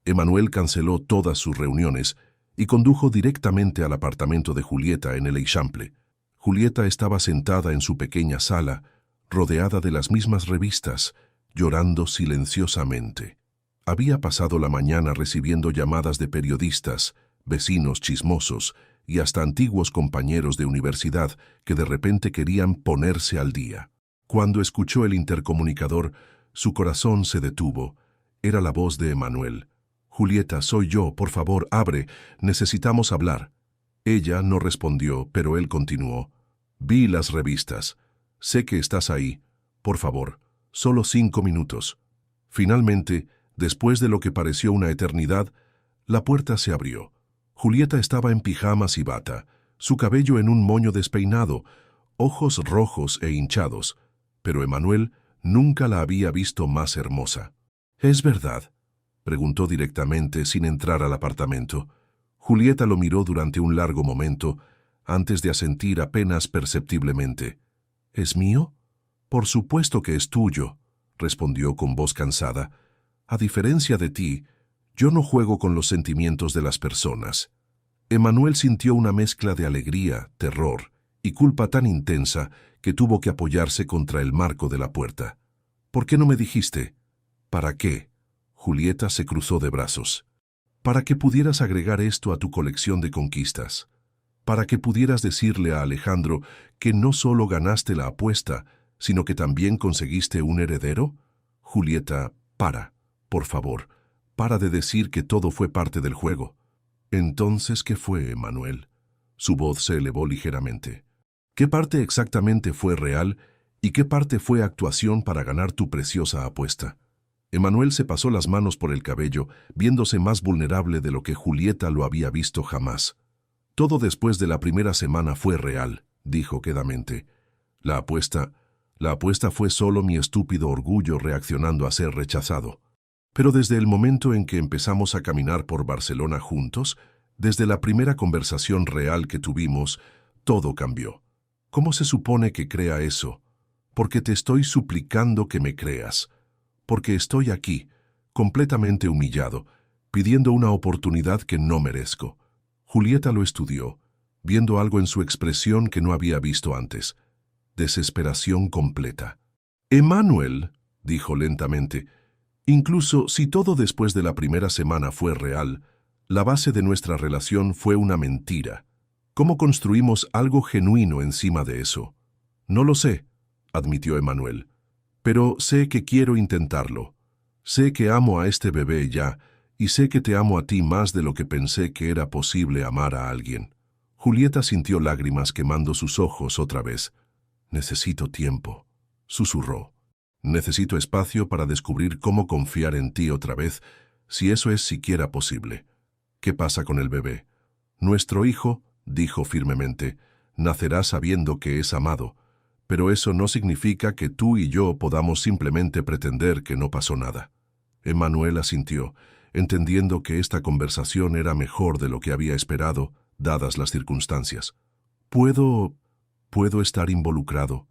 Emanuel canceló todas sus reuniones y condujo directamente al apartamento de Julieta en el Eixample. Julieta estaba sentada en su pequeña sala, rodeada de las mismas revistas, llorando silenciosamente. Había pasado la mañana recibiendo llamadas de periodistas, vecinos chismosos y hasta antiguos compañeros de universidad que de repente querían ponerse al día. Cuando escuchó el intercomunicador, su corazón se detuvo. Era la voz de Emanuel. «Julieta, soy yo, por favor, abre, necesitamos hablar». Ella no respondió, pero él continuó. «Vi las revistas. Sé que estás ahí. Por favor, Solo 5 minutos. Finalmente, después de lo que pareció una eternidad, la puerta se abrió. Julieta estaba en pijamas y bata, su cabello en un moño despeinado, ojos rojos e hinchados, pero Emmanuel nunca la había visto más hermosa. «¿Es verdad?», preguntó directamente sin entrar al apartamento. Julieta lo miró durante un largo momento, antes de asentir apenas perceptiblemente. «¿Es mío?». «Por supuesto que es tuyo», respondió con voz cansada. «A diferencia de ti, yo no juego con los sentimientos de las personas». Emmanuel sintió una mezcla de alegría, terror y culpa tan intensa que tuvo que apoyarse contra el marco de la puerta. «¿Por qué no me dijiste?». «¿Para qué?». Julieta se cruzó de brazos. «Para que pudieras agregar esto a tu colección de conquistas. Para que pudieras decirle a Alejandro que no solo ganaste la apuesta, sino que también conseguiste un heredero». «Julieta, por favor, para de decir que todo fue parte del juego». «Entonces, ¿qué fue, Emmanuel?». Su voz se elevó ligeramente. «¿Qué parte exactamente fue real y qué parte fue actuación para ganar tu preciosa apuesta?». Emmanuel se pasó las manos por el cabello, viéndose más vulnerable de lo que Julieta lo había visto jamás. «Todo después de la primera semana fue real», dijo quedamente. La apuesta fue solo mi estúpido orgullo reaccionando a ser rechazado. Pero desde el momento en que empezamos a caminar por Barcelona juntos, desde la primera conversación real que tuvimos, todo cambió. ¿Cómo se supone que crea eso? Porque te estoy suplicando que me creas. Porque estoy aquí, completamente humillado, pidiendo una oportunidad que no merezco». Julieta lo estudió, viendo algo en su expresión que no había visto antes. Desesperación completa. «Emmanuel», dijo lentamente, «incluso si todo después de la primera semana fue real, la base de nuestra relación fue una mentira. ¿Cómo construimos algo genuino encima de eso?». «No lo sé», admitió Emmanuel, «pero sé que quiero intentarlo. Sé que amo a este bebé ya, y sé que te amo a ti más de lo que pensé que era posible amar a alguien». Julieta sintió lágrimas quemando sus ojos otra vez. «Necesito tiempo», susurró. «Necesito espacio para descubrir cómo confiar en ti otra vez, si eso es siquiera posible». «¿Qué pasa con el bebé?». «Nuestro hijo», dijo firmemente, «nacerá sabiendo que es amado, pero eso no significa que tú y yo podamos simplemente pretender que no pasó nada». Emmanuel asintió, entendiendo que esta conversación era mejor de lo que había esperado, dadas las circunstancias. ¿Puedo estar involucrado?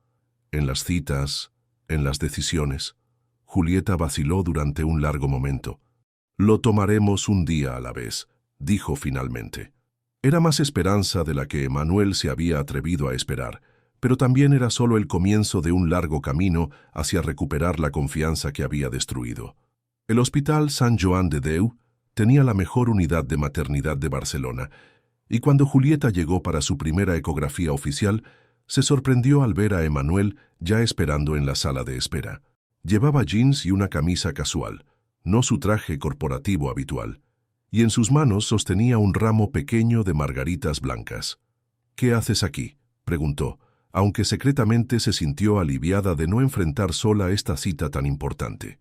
En las citas, en las decisiones». Julieta vaciló durante un largo momento. «Lo tomaremos un día a la vez», dijo finalmente. Era más esperanza de la que Emmanuel se había atrevido a esperar, pero también era solo el comienzo de un largo camino hacia recuperar la confianza que había destruido. El Hospital Sant Joan de Déu tenía la mejor unidad de maternidad de Barcelona, y cuando Julieta llegó para su primera ecografía oficial, se sorprendió al ver a Emmanuel ya esperando en la sala de espera. Llevaba jeans y una camisa casual, no su traje corporativo habitual, y en sus manos sostenía un ramo pequeño de margaritas blancas. «¿Qué haces aquí?», preguntó, aunque secretamente se sintió aliviada de no enfrentar sola esta cita tan importante.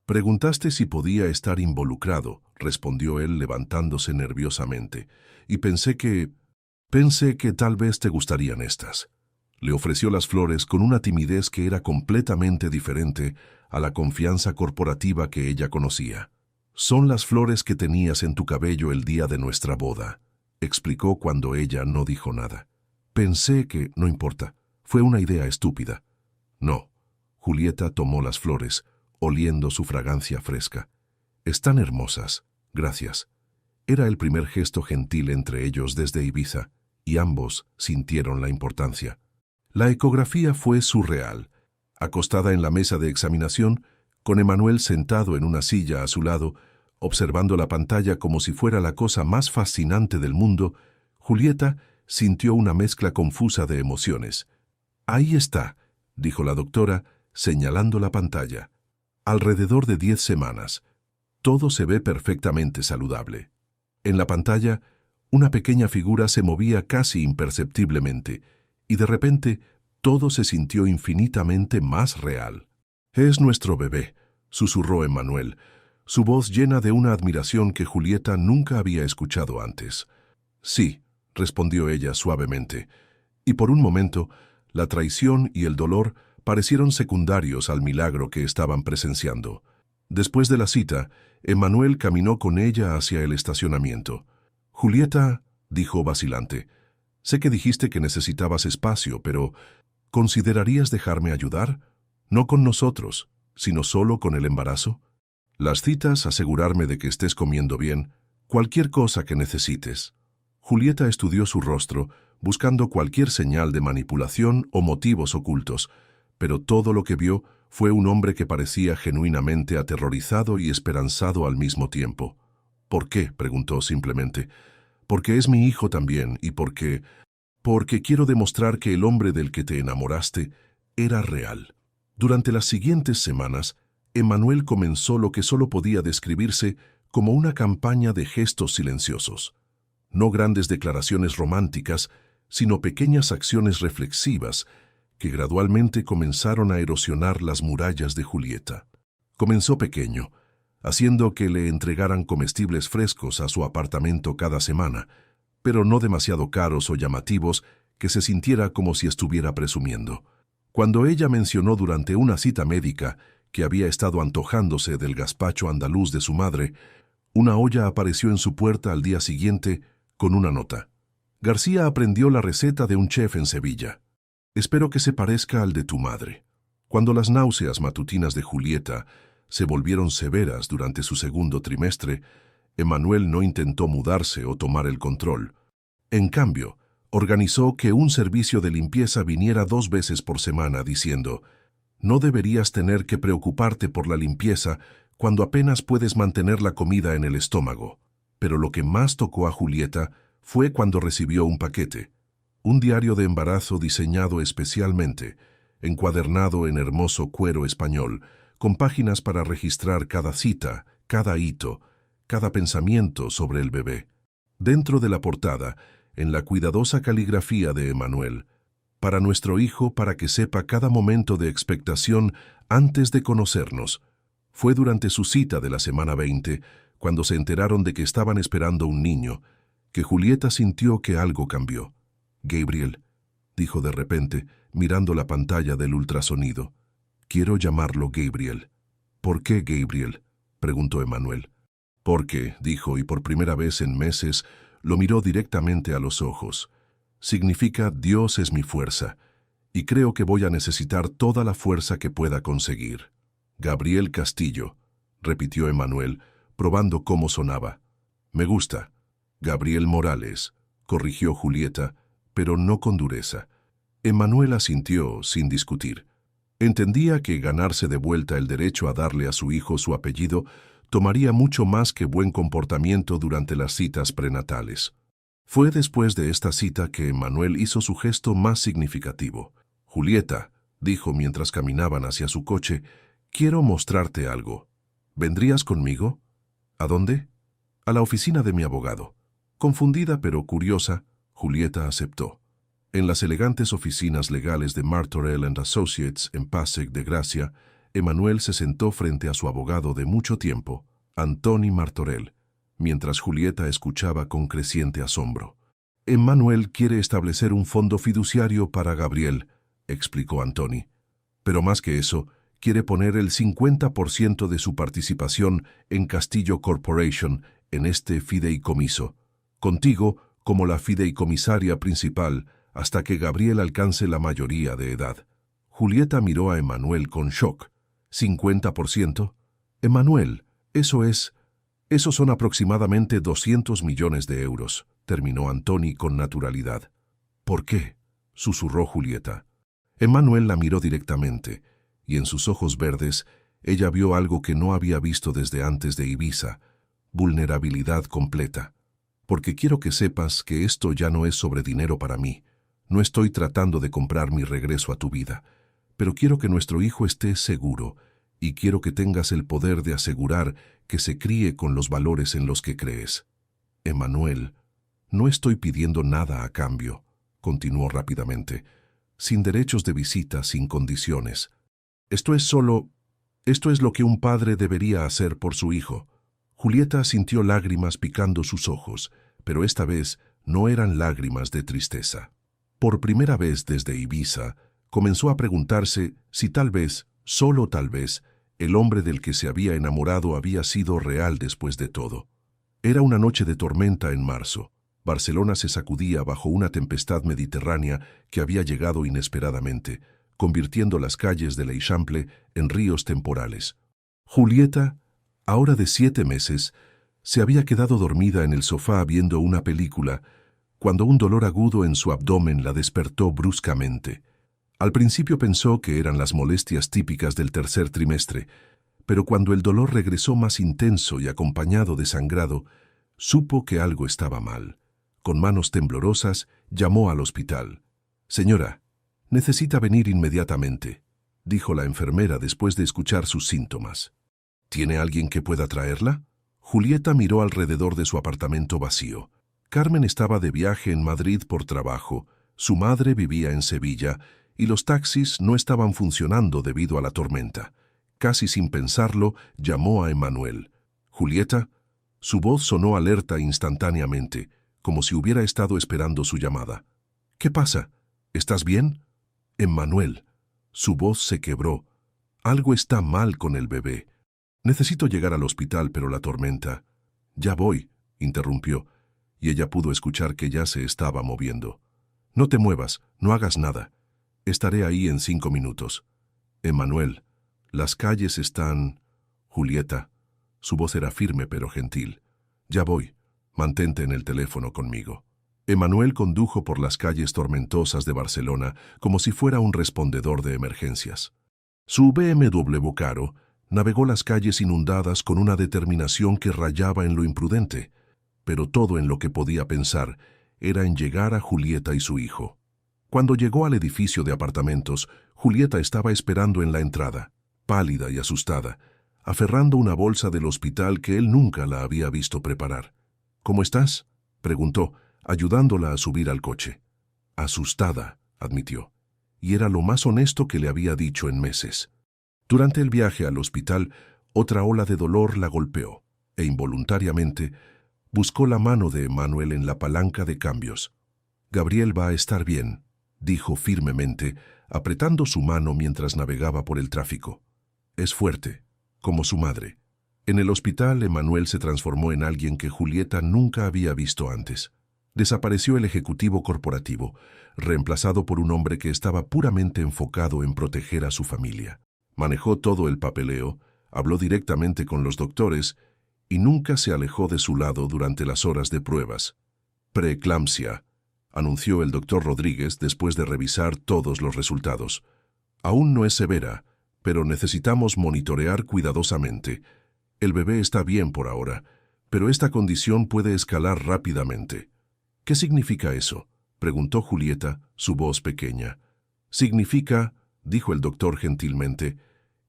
«Preguntaste si podía estar involucrado», respondió él levantándose nerviosamente, «y pensé que tal vez te gustarían estas». Le ofreció las flores con una timidez que era completamente diferente a la confianza corporativa que ella conocía. «Son las flores que tenías en tu cabello el día de nuestra boda», explicó cuando ella no dijo nada. «Pensé que, no importa, fue una idea estúpida». «No». Julieta tomó las flores, oliendo su fragancia fresca. «Están hermosas, gracias». Era el primer gesto gentil entre ellos desde Ibiza, y ambos sintieron la importancia. La ecografía fue surreal. Acostada en la mesa de examinación, con Emmanuel sentado en una silla a su lado, observando la pantalla como si fuera la cosa más fascinante del mundo, Julieta sintió una mezcla confusa de emociones. «Ahí está», dijo la doctora, señalando la pantalla. «Alrededor de 10 semanas. Todo se ve perfectamente saludable». En la pantalla, una pequeña figura se movía casi imperceptiblemente, y de repente todo se sintió infinitamente más real. Es nuestro bebé, susurró Emmanuel, su voz llena de una admiración que Julieta nunca había escuchado antes. Sí, respondió ella suavemente, y por un momento, la traición y el dolor parecieron secundarios al milagro que estaban presenciando. Después de la cita, Emmanuel caminó con ella hacia el estacionamiento. Julieta, dijo vacilante, sé que dijiste que necesitabas espacio, pero ¿considerarías dejarme ayudar? No con nosotros, sino solo con el embarazo. Las citas, asegurarme de que estés comiendo bien, cualquier cosa que necesites. Julieta estudió su rostro, buscando cualquier señal de manipulación o motivos ocultos, pero todo lo que vio fue un hombre que parecía genuinamente aterrorizado y esperanzado al mismo tiempo. ¿Por qué?, preguntó simplemente. Porque es mi hijo también y porque quiero demostrar que el hombre del que te enamoraste era real. Durante las siguientes semanas, Emmanuel comenzó lo que solo podía describirse como una campaña de gestos silenciosos. No grandes declaraciones románticas, sino pequeñas acciones reflexivas que gradualmente comenzaron a erosionar las murallas de Julieta. Comenzó pequeño, haciendo que le entregaran comestibles frescos a su apartamento cada semana, pero no demasiado caros o llamativos que se sintiera como si estuviera presumiendo. Cuando ella mencionó durante una cita médica que había estado antojándose del gazpacho andaluz de su madre, una olla apareció en su puerta al día siguiente con una nota. García aprendió la receta de un chef en Sevilla. Espero que se parezca al de tu madre. Cuando las náuseas matutinas de Julieta se volvieron severas durante su segundo trimestre, Emmanuel no intentó mudarse o tomar el control. En cambio, organizó que un servicio de limpieza viniera 2 veces por semana diciendo: no deberías tener que preocuparte por la limpieza cuando apenas puedes mantener la comida en el estómago. Pero lo que más tocó a Julieta fue cuando recibió un paquete, un diario de embarazo diseñado especialmente, encuadernado en hermoso cuero español, con páginas para registrar cada cita, cada hito, cada pensamiento sobre el bebé. Dentro de la portada, en la cuidadosa caligrafía de Emmanuel: para nuestro hijo, para que sepa cada momento de expectación antes de conocernos. Fue durante su cita de la semana 20, cuando se enteraron de que estaban esperando un niño, que Julieta sintió que algo cambió. Gabriel, dijo de repente, mirando la pantalla del ultrasonido. Quiero llamarlo Gabriel. ¿Por qué Gabriel?, preguntó Emmanuel. Porque, dijo, y por primera vez en meses, lo miró directamente a los ojos. Significa Dios es mi fuerza, y creo que voy a necesitar toda la fuerza que pueda conseguir. Gabriel Castillo, repitió Emmanuel, probando cómo sonaba. Me gusta. Gabriel Morales, corrigió Julieta, pero no con dureza. Emmanuel asintió sin discutir. Entendía que ganarse de vuelta el derecho a darle a su hijo su apellido tomaría mucho más que buen comportamiento durante las citas prenatales. Fue después de esta cita que Emmanuel hizo su gesto más significativo. Julieta, dijo mientras caminaban hacia su coche, quiero mostrarte algo. ¿Vendrías conmigo? ¿A dónde? A la oficina de mi abogado. Confundida pero curiosa, Julieta aceptó. En las elegantes oficinas legales de Martorell & Associates en Passec de Gracia, Emmanuel se sentó frente a su abogado de mucho tiempo, Antoni Martorell, mientras Julieta escuchaba con creciente asombro. Emmanuel quiere establecer un fondo fiduciario para Gabriel, explicó Antoni. Pero más que eso, quiere poner el 50% de su participación en Castillo Corporation en este fideicomiso, contigo como la fideicomisaria principal hasta que Gabriel alcance la mayoría de edad. Julieta miró a Emmanuel con shock. ¿50%? Emmanuel, esos son aproximadamente 200 millones de euros, terminó Antoni con naturalidad. ¿Por qué?, susurró Julieta. Emmanuel la miró directamente, y en sus ojos verdes ella vio algo que no había visto desde antes de Ibiza: vulnerabilidad completa. Porque quiero que sepas que esto ya no es sobre dinero para mí. No estoy tratando de comprar mi regreso a tu vida, pero quiero que nuestro hijo esté seguro, y quiero que tengas el poder de asegurar que se críe con los valores en los que crees. Emmanuel, no estoy pidiendo nada a cambio, continuó rápidamente, sin derechos de visita, sin condiciones. Esto es solo Esto es lo que un padre debería hacer por su hijo. Julieta sintió lágrimas picando sus ojos, pero esta vez no eran lágrimas de tristeza. Por primera vez desde Ibiza, comenzó a preguntarse si tal vez, solo tal vez, el hombre del que se había enamorado había sido real después de todo. Era una noche de tormenta en marzo. Barcelona se sacudía bajo una tempestad mediterránea que había llegado inesperadamente, convirtiendo las calles de l'Eixample en ríos temporales. Julieta, ahora de 7 meses, se había quedado dormida en el sofá viendo una película, cuando un dolor agudo en su abdomen la despertó bruscamente. Al principio pensó que eran las molestias típicas del tercer trimestre, pero cuando el dolor regresó más intenso y acompañado de sangrado, supo que algo estaba mal. Con manos temblorosas, llamó al hospital. «Señora, necesita venir inmediatamente», dijo la enfermera después de escuchar sus síntomas. «¿Tiene alguien que pueda traerla?» Julieta miró alrededor de su apartamento vacío. Carmen estaba de viaje en Madrid por trabajo, su madre vivía en Sevilla y los taxis no estaban funcionando debido a la tormenta. Casi sin pensarlo, llamó a Emmanuel. «Julieta». Su voz sonó alerta instantáneamente, como si hubiera estado esperando su llamada. «¿Qué pasa? ¿Estás bien?» «Emmanuel». Su voz se quebró. «Algo está mal con el bebé. Necesito llegar al hospital, pero la tormenta...» «Ya voy», interrumpió, y ella pudo escuchar que ya se estaba moviendo. «No te muevas, no hagas nada. Estaré ahí en 5 minutos». «Emmanuel, las calles están...» «Julieta». Su voz era firme pero gentil. «Ya voy. Mantente en el teléfono conmigo». Emmanuel condujo por las calles tormentosas de Barcelona como si fuera un respondedor de emergencias. Su BMW caro navegó las calles inundadas con una determinación que rayaba en lo imprudente, pero todo en lo que podía pensar era en llegar a Julieta y su hijo. Cuando llegó al edificio de apartamentos, Julieta estaba esperando en la entrada, pálida y asustada, aferrando una bolsa del hospital que él nunca la había visto preparar. «¿Cómo estás?», preguntó, ayudándola a subir al coche. «Asustada», admitió, y era lo más honesto que le había dicho en meses. Durante el viaje al hospital, otra ola de dolor la golpeó, e involuntariamente buscó la mano de Emmanuel en la palanca de cambios. «Gabriel va a estar bien», dijo firmemente, apretando su mano mientras navegaba por el tráfico. «Es fuerte, como su madre». En el hospital, Emmanuel se transformó en alguien que Julieta nunca había visto antes. Desapareció el ejecutivo corporativo, reemplazado por un hombre que estaba puramente enfocado en proteger a su familia. Manejó todo el papeleo, habló directamente con los doctores y nunca se alejó de su lado durante las horas de pruebas. «Preeclampsia», anunció el doctor Rodríguez después de revisar todos los resultados. «Aún no es severa, pero necesitamos monitorear cuidadosamente. El bebé está bien por ahora, pero esta condición puede escalar rápidamente». «¿Qué significa eso?», preguntó Julieta, su voz pequeña. «Significa», dijo el doctor gentilmente,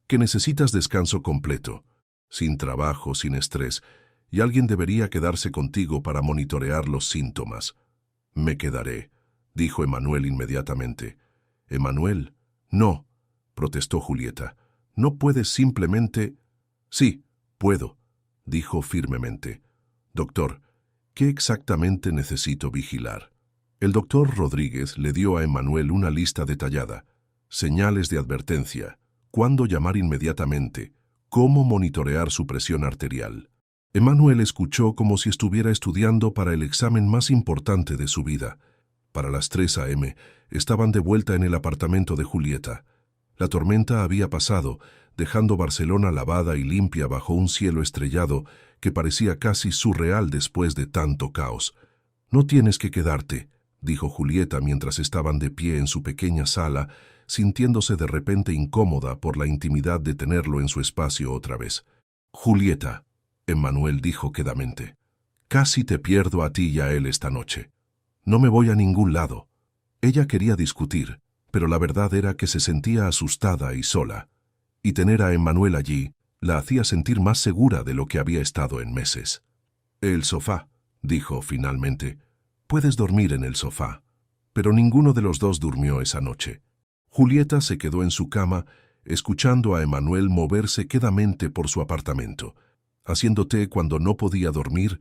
«que necesitas descanso completo, sin trabajo, sin estrés, y alguien debería quedarse contigo para monitorear los síntomas». «Me quedaré», dijo Emmanuel inmediatamente. «Emmanuel, no», protestó Julieta. «No puedes simplemente...». «Sí, puedo», dijo firmemente. «Doctor, ¿qué exactamente necesito vigilar?». El doctor Rodríguez le dio a Emmanuel una lista detallada: señales de advertencia, cuándo llamar inmediatamente, cómo monitorear su presión arterial. Emmanuel escuchó como si estuviera estudiando para el examen más importante de su vida. Para las 3 a.m. estaban de vuelta en el apartamento de Julieta. La tormenta había pasado, dejando Barcelona lavada y limpia bajo un cielo estrellado que parecía casi surreal después de tanto caos. «No tienes que quedarte», dijo Julieta mientras estaban de pie en su pequeña sala, sintiéndose de repente incómoda por la intimidad de tenerlo en su espacio otra vez. «Julieta», Emmanuel dijo quedamente, «casi te pierdo a ti y a él esta noche. No me voy a ningún lado». Ella quería discutir, pero la verdad era que se sentía asustada y sola, y tener a Emmanuel allí la hacía sentir más segura de lo que había estado en meses. «El sofá», dijo finalmente. «Puedes dormir en el sofá». Pero ninguno de los dos durmió esa noche. Julieta se quedó en su cama escuchando a Emmanuel moverse quedamente por su apartamento, haciendo té cuando no podía dormir,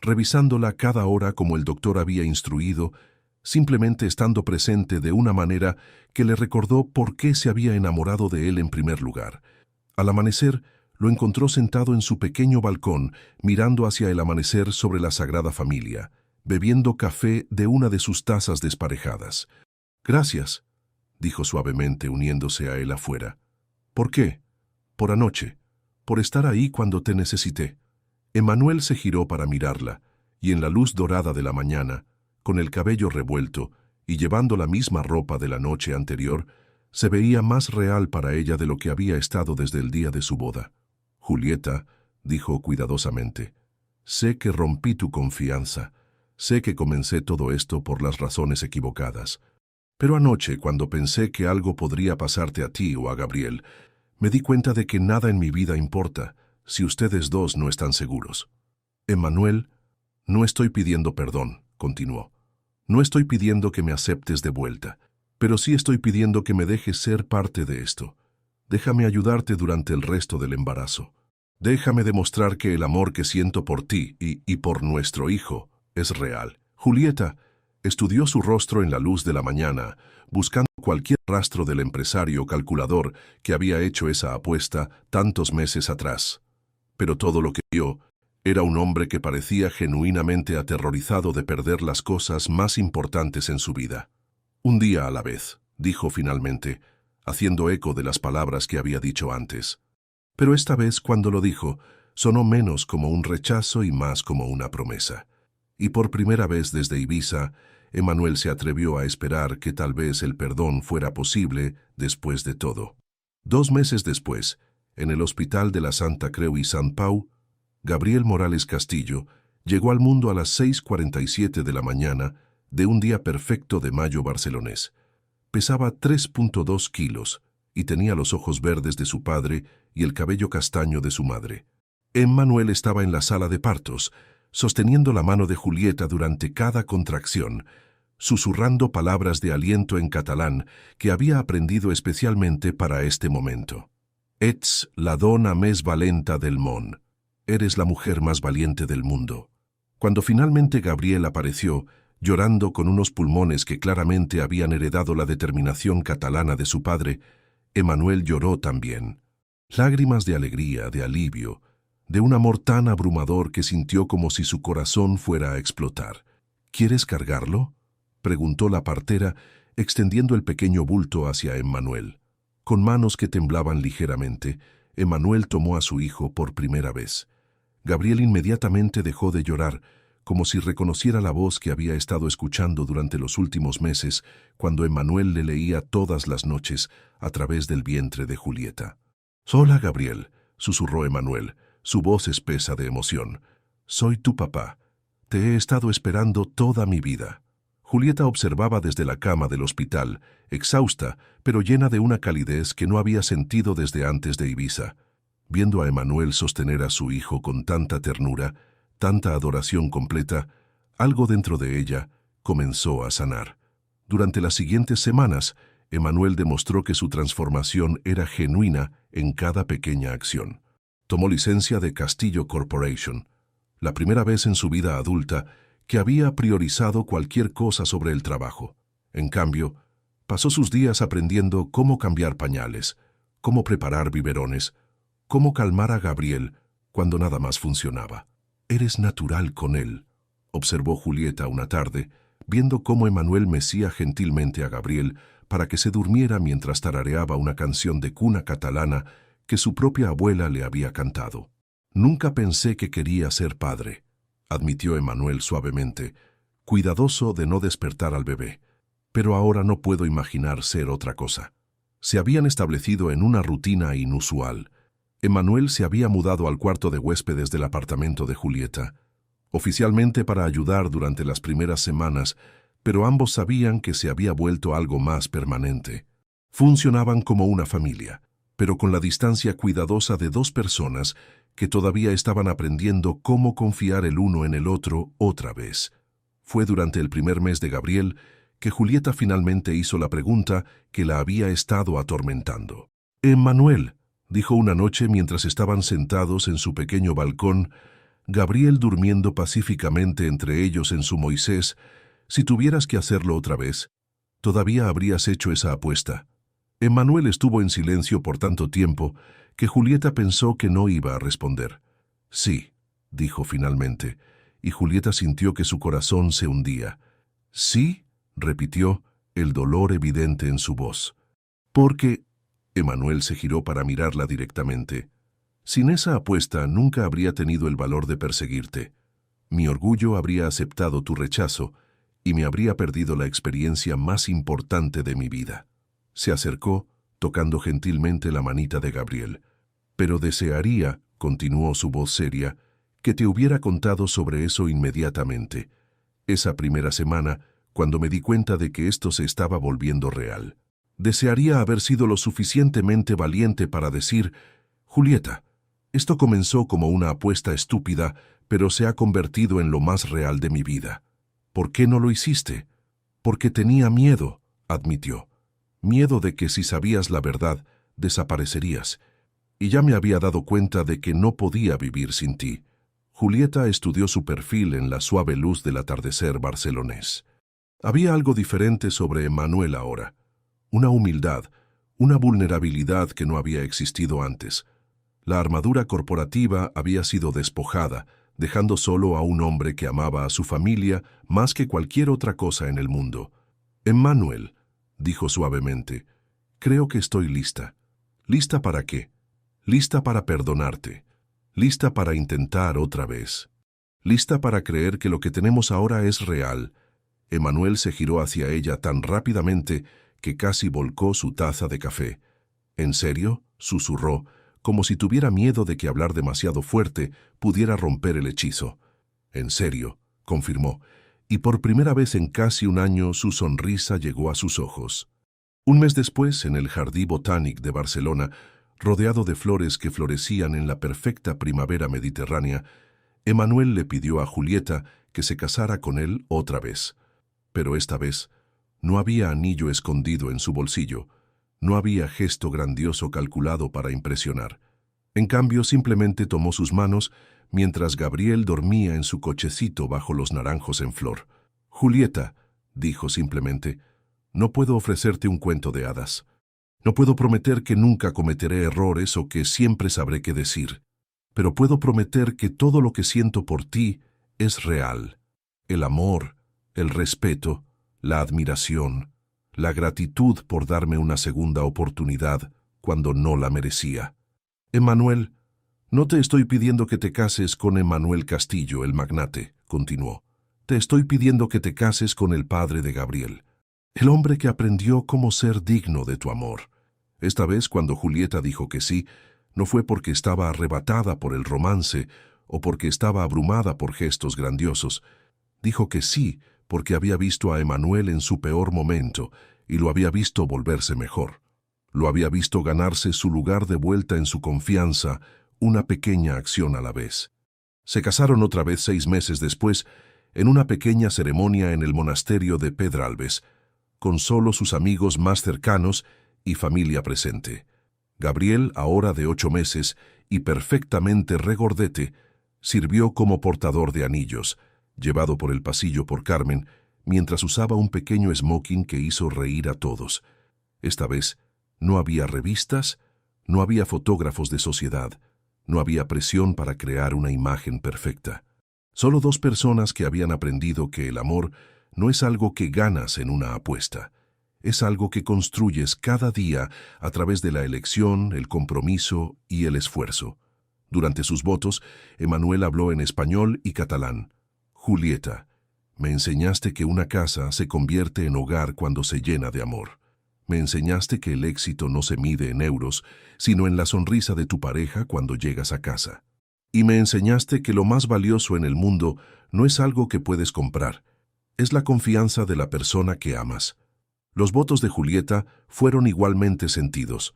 revisándola cada hora como el doctor había instruido, simplemente estando presente de una manera que le recordó por qué se había enamorado de él en primer lugar. Al amanecer, lo encontró sentado en su pequeño balcón, mirando hacia el amanecer sobre la Sagrada Familia, bebiendo café de una de sus tazas desparejadas. «Gracias», dijo suavemente, uniéndose a él afuera. «¿Por qué?» «Por anoche. Por estar ahí cuando te necesité». Emmanuel se giró para mirarla, y en la luz dorada de la mañana, con el cabello revuelto y llevando la misma ropa de la noche anterior, se veía más real para ella de lo que había estado desde el día de su boda. «Julieta», dijo cuidadosamente, «sé que rompí tu confianza, sé que comencé todo esto por las razones equivocadas. Pero anoche, cuando pensé que algo podría pasarte a ti o a Gabriel, me di cuenta de que nada en mi vida importa si ustedes dos no están seguros». «Emmanuel, no estoy pidiendo perdón», continuó. «No estoy pidiendo que me aceptes de vuelta, pero sí estoy pidiendo que me dejes ser parte de esto. Déjame ayudarte durante el resto del embarazo. Déjame demostrar que el amor que siento por ti y por nuestro hijo es real». Julieta estudió su rostro en la luz de la mañana, buscando cualquier rastro del empresario calculador que había hecho esa apuesta tantos meses atrás. Pero todo lo que vio era un hombre que parecía genuinamente aterrorizado de perder las cosas más importantes en su vida. «Un día a la vez», dijo finalmente, haciendo eco de las palabras que había dicho antes. Pero esta vez, cuando lo dijo, sonó menos como un rechazo y más como una promesa. Y por primera vez desde Ibiza, Emmanuel se atrevió a esperar que tal vez el perdón fuera posible después de todo. 2 meses después, en el Hospital de la Santa Creu y Sant Pau, Gabriel Morales Castillo llegó al mundo a las 6:47 de la mañana de un día perfecto de mayo barcelonés. Pesaba 3.2 kilos y tenía los ojos verdes de su padre y el cabello castaño de su madre. Emmanuel estaba en la sala de partos, sosteniendo la mano de Julieta durante cada contracción, susurrando palabras de aliento en catalán que había aprendido especialmente para este momento. «Ets la dona més valenta del món». «Eres la mujer más valiente del mundo». Cuando finalmente Gabriel apareció, llorando con unos pulmones que claramente habían heredado la determinación catalana de su padre, Emmanuel lloró también. Lágrimas de alegría, de alivio, de un amor tan abrumador que sintió como si su corazón fuera a explotar. «¿Quieres cargarlo?», preguntó la partera, extendiendo el pequeño bulto hacia Emmanuel. Con manos que temblaban ligeramente, Emmanuel tomó a su hijo por primera vez. Gabriel inmediatamente dejó de llorar, como si reconociera la voz que había estado escuchando durante los últimos meses, cuando Emmanuel le leía todas las noches a través del vientre de Julieta. «Hola, Gabriel», susurró Emmanuel, su voz espesa de emoción. «Soy tu papá. Te he estado esperando toda mi vida». Julieta observaba desde la cama del hospital, exhausta, pero llena de una calidez que no había sentido desde antes de Ibiza. Viendo a Emmanuel sostener a su hijo con tanta ternura, tanta adoración completa, algo dentro de ella comenzó a sanar. Durante las siguientes semanas, Emmanuel demostró que su transformación era genuina en cada pequeña acción. Tomó licencia de Castillo Corporation, la primera vez en su vida adulta que había priorizado cualquier cosa sobre el trabajo. En cambio, pasó sus días aprendiendo cómo cambiar pañales, cómo preparar biberones, cómo calmar a Gabriel cuando nada más funcionaba. «Eres natural con él», observó Julieta una tarde, viendo cómo Emmanuel mecía gentilmente a Gabriel para que se durmiera mientras tarareaba una canción de cuna catalana que su propia abuela le había cantado. «Nunca pensé que quería ser padre», admitió Emmanuel suavemente, cuidadoso de no despertar al bebé. «Pero ahora no puedo imaginar ser otra cosa». Se habían establecido en una rutina inusual. Emmanuel se había mudado al cuarto de huéspedes del apartamento de Julieta, oficialmente para ayudar durante las primeras semanas, pero ambos sabían que se había vuelto algo más permanente. Funcionaban como una familia, pero con la distancia cuidadosa de 2 personas que todavía estaban aprendiendo cómo confiar el uno en el otro otra vez. Fue durante el primer mes de Gabriel que Julieta finalmente hizo la pregunta que la había estado atormentando. Emmanuel, dijo una noche mientras estaban sentados en su pequeño balcón, Gabriel durmiendo pacíficamente entre ellos en su Moisés, si tuvieras que hacerlo otra vez, todavía habrías hecho esa apuesta. Emmanuel estuvo en silencio por tanto tiempo que Julieta pensó que no iba a responder. Sí, dijo finalmente, y Julieta sintió que su corazón se hundía. Sí, repitió, el dolor evidente en su voz. Porque... Emmanuel se giró para mirarla directamente. Sin esa apuesta nunca habría tenido el valor de perseguirte. Mi orgullo habría aceptado tu rechazo y me habría perdido la experiencia más importante de mi vida. Se acercó, tocando gentilmente la manita de Gabriel. Pero desearía, continuó su voz seria, que te hubiera contado sobre eso inmediatamente. Esa primera semana, cuando me di cuenta de que esto se estaba volviendo real. Desearía haber sido lo suficientemente valiente para decir, Julieta, esto comenzó como una apuesta estúpida, pero se ha convertido en lo más real de mi vida. ¿Por qué no lo hiciste? Porque tenía miedo, admitió. Miedo de que si sabías la verdad, desaparecerías. Y ya me había dado cuenta de que no podía vivir sin ti. Julieta estudió su perfil en la suave luz del atardecer barcelonés. Había algo diferente sobre Emmanuel ahora. Una humildad, una vulnerabilidad que no había existido antes. La armadura corporativa había sido despojada, dejando solo a un hombre que amaba a su familia más que cualquier otra cosa en el mundo. Emmanuel, dijo suavemente, creo que estoy lista. ¿Lista para qué? Lista para perdonarte. Lista para intentar otra vez. Lista para creer que lo que tenemos ahora es real. Emmanuel se giró hacia ella tan rápidamente que casi volcó su taza de café. ¿En serio?, susurró, como si tuviera miedo de que hablar demasiado fuerte pudiera romper el hechizo. «En serio», confirmó, y por primera vez en casi un año su sonrisa llegó a sus ojos. Un mes después, en el Jardí Botànic de Barcelona, rodeado de flores que florecían en la perfecta primavera mediterránea, Emmanuel le pidió a Julieta que se casara con él otra vez. Pero esta vez no había anillo escondido en su bolsillo, no había gesto grandioso calculado para impresionar. En cambio, simplemente tomó sus manos mientras Gabriel dormía en su cochecito bajo los naranjos en flor. «Julieta», dijo simplemente, «no puedo ofrecerte un cuento de hadas. No puedo prometer que nunca cometeré errores o que siempre sabré qué decir. Pero puedo prometer que todo lo que siento por ti es real. El amor, el respeto, la admiración, la gratitud por darme una segunda oportunidad cuando no la merecía. Emmanuel, no te estoy pidiendo que te cases con Emmanuel Castillo, el magnate», continuó. «Te estoy pidiendo que te cases con el padre de Gabriel, el hombre que aprendió cómo ser digno de tu amor». Esta vez, cuando Julieta dijo que sí, no fue porque estaba arrebatada por el romance o porque estaba abrumada por gestos grandiosos. Dijo que sí porque había visto a Emmanuel en su peor momento y lo había visto volverse mejor. Lo había visto ganarse su lugar de vuelta en su confianza, una pequeña acción a la vez. Se casaron otra vez 6 meses después, en una pequeña ceremonia en el monasterio de Pedralbes, con solo sus amigos más cercanos y familia presente. Gabriel, ahora de 8 meses y perfectamente regordete, sirvió como portador de anillos, llevado por el pasillo por Carmen, mientras usaba un pequeño smoking que hizo reír a todos. Esta vez no había revistas, no había fotógrafos de sociedad, no había presión para crear una imagen perfecta. Solo 2 personas que habían aprendido que el amor no es algo que ganas en una apuesta. Es algo que construyes cada día a través de la elección, el compromiso y el esfuerzo. Durante sus votos, Emmanuel habló en español y catalán. «Julieta, me enseñaste que una casa se convierte en hogar cuando se llena de amor. Me enseñaste que el éxito no se mide en euros, sino en la sonrisa de tu pareja cuando llegas a casa. Y me enseñaste que lo más valioso en el mundo no es algo que puedes comprar, es la confianza de la persona que amas». Los votos de Julieta fueron igualmente sentidos.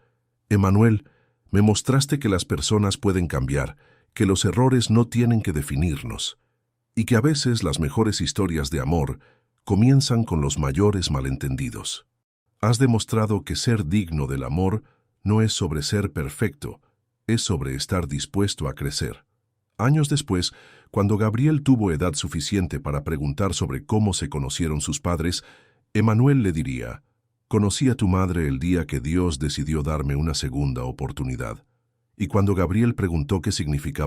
«Emmanuel, me mostraste que las personas pueden cambiar, que los errores no tienen que definirnos, y que a veces las mejores historias de amor comienzan con los mayores malentendidos. Has demostrado que ser digno del amor no es sobre ser perfecto, es sobre estar dispuesto a crecer. Años después, cuando Gabriel tuvo edad suficiente para preguntar sobre cómo se conocieron sus padres, Emmanuel le diría: «Conocí a tu madre el día que Dios decidió darme una segunda oportunidad». Y cuando Gabriel preguntó qué significaba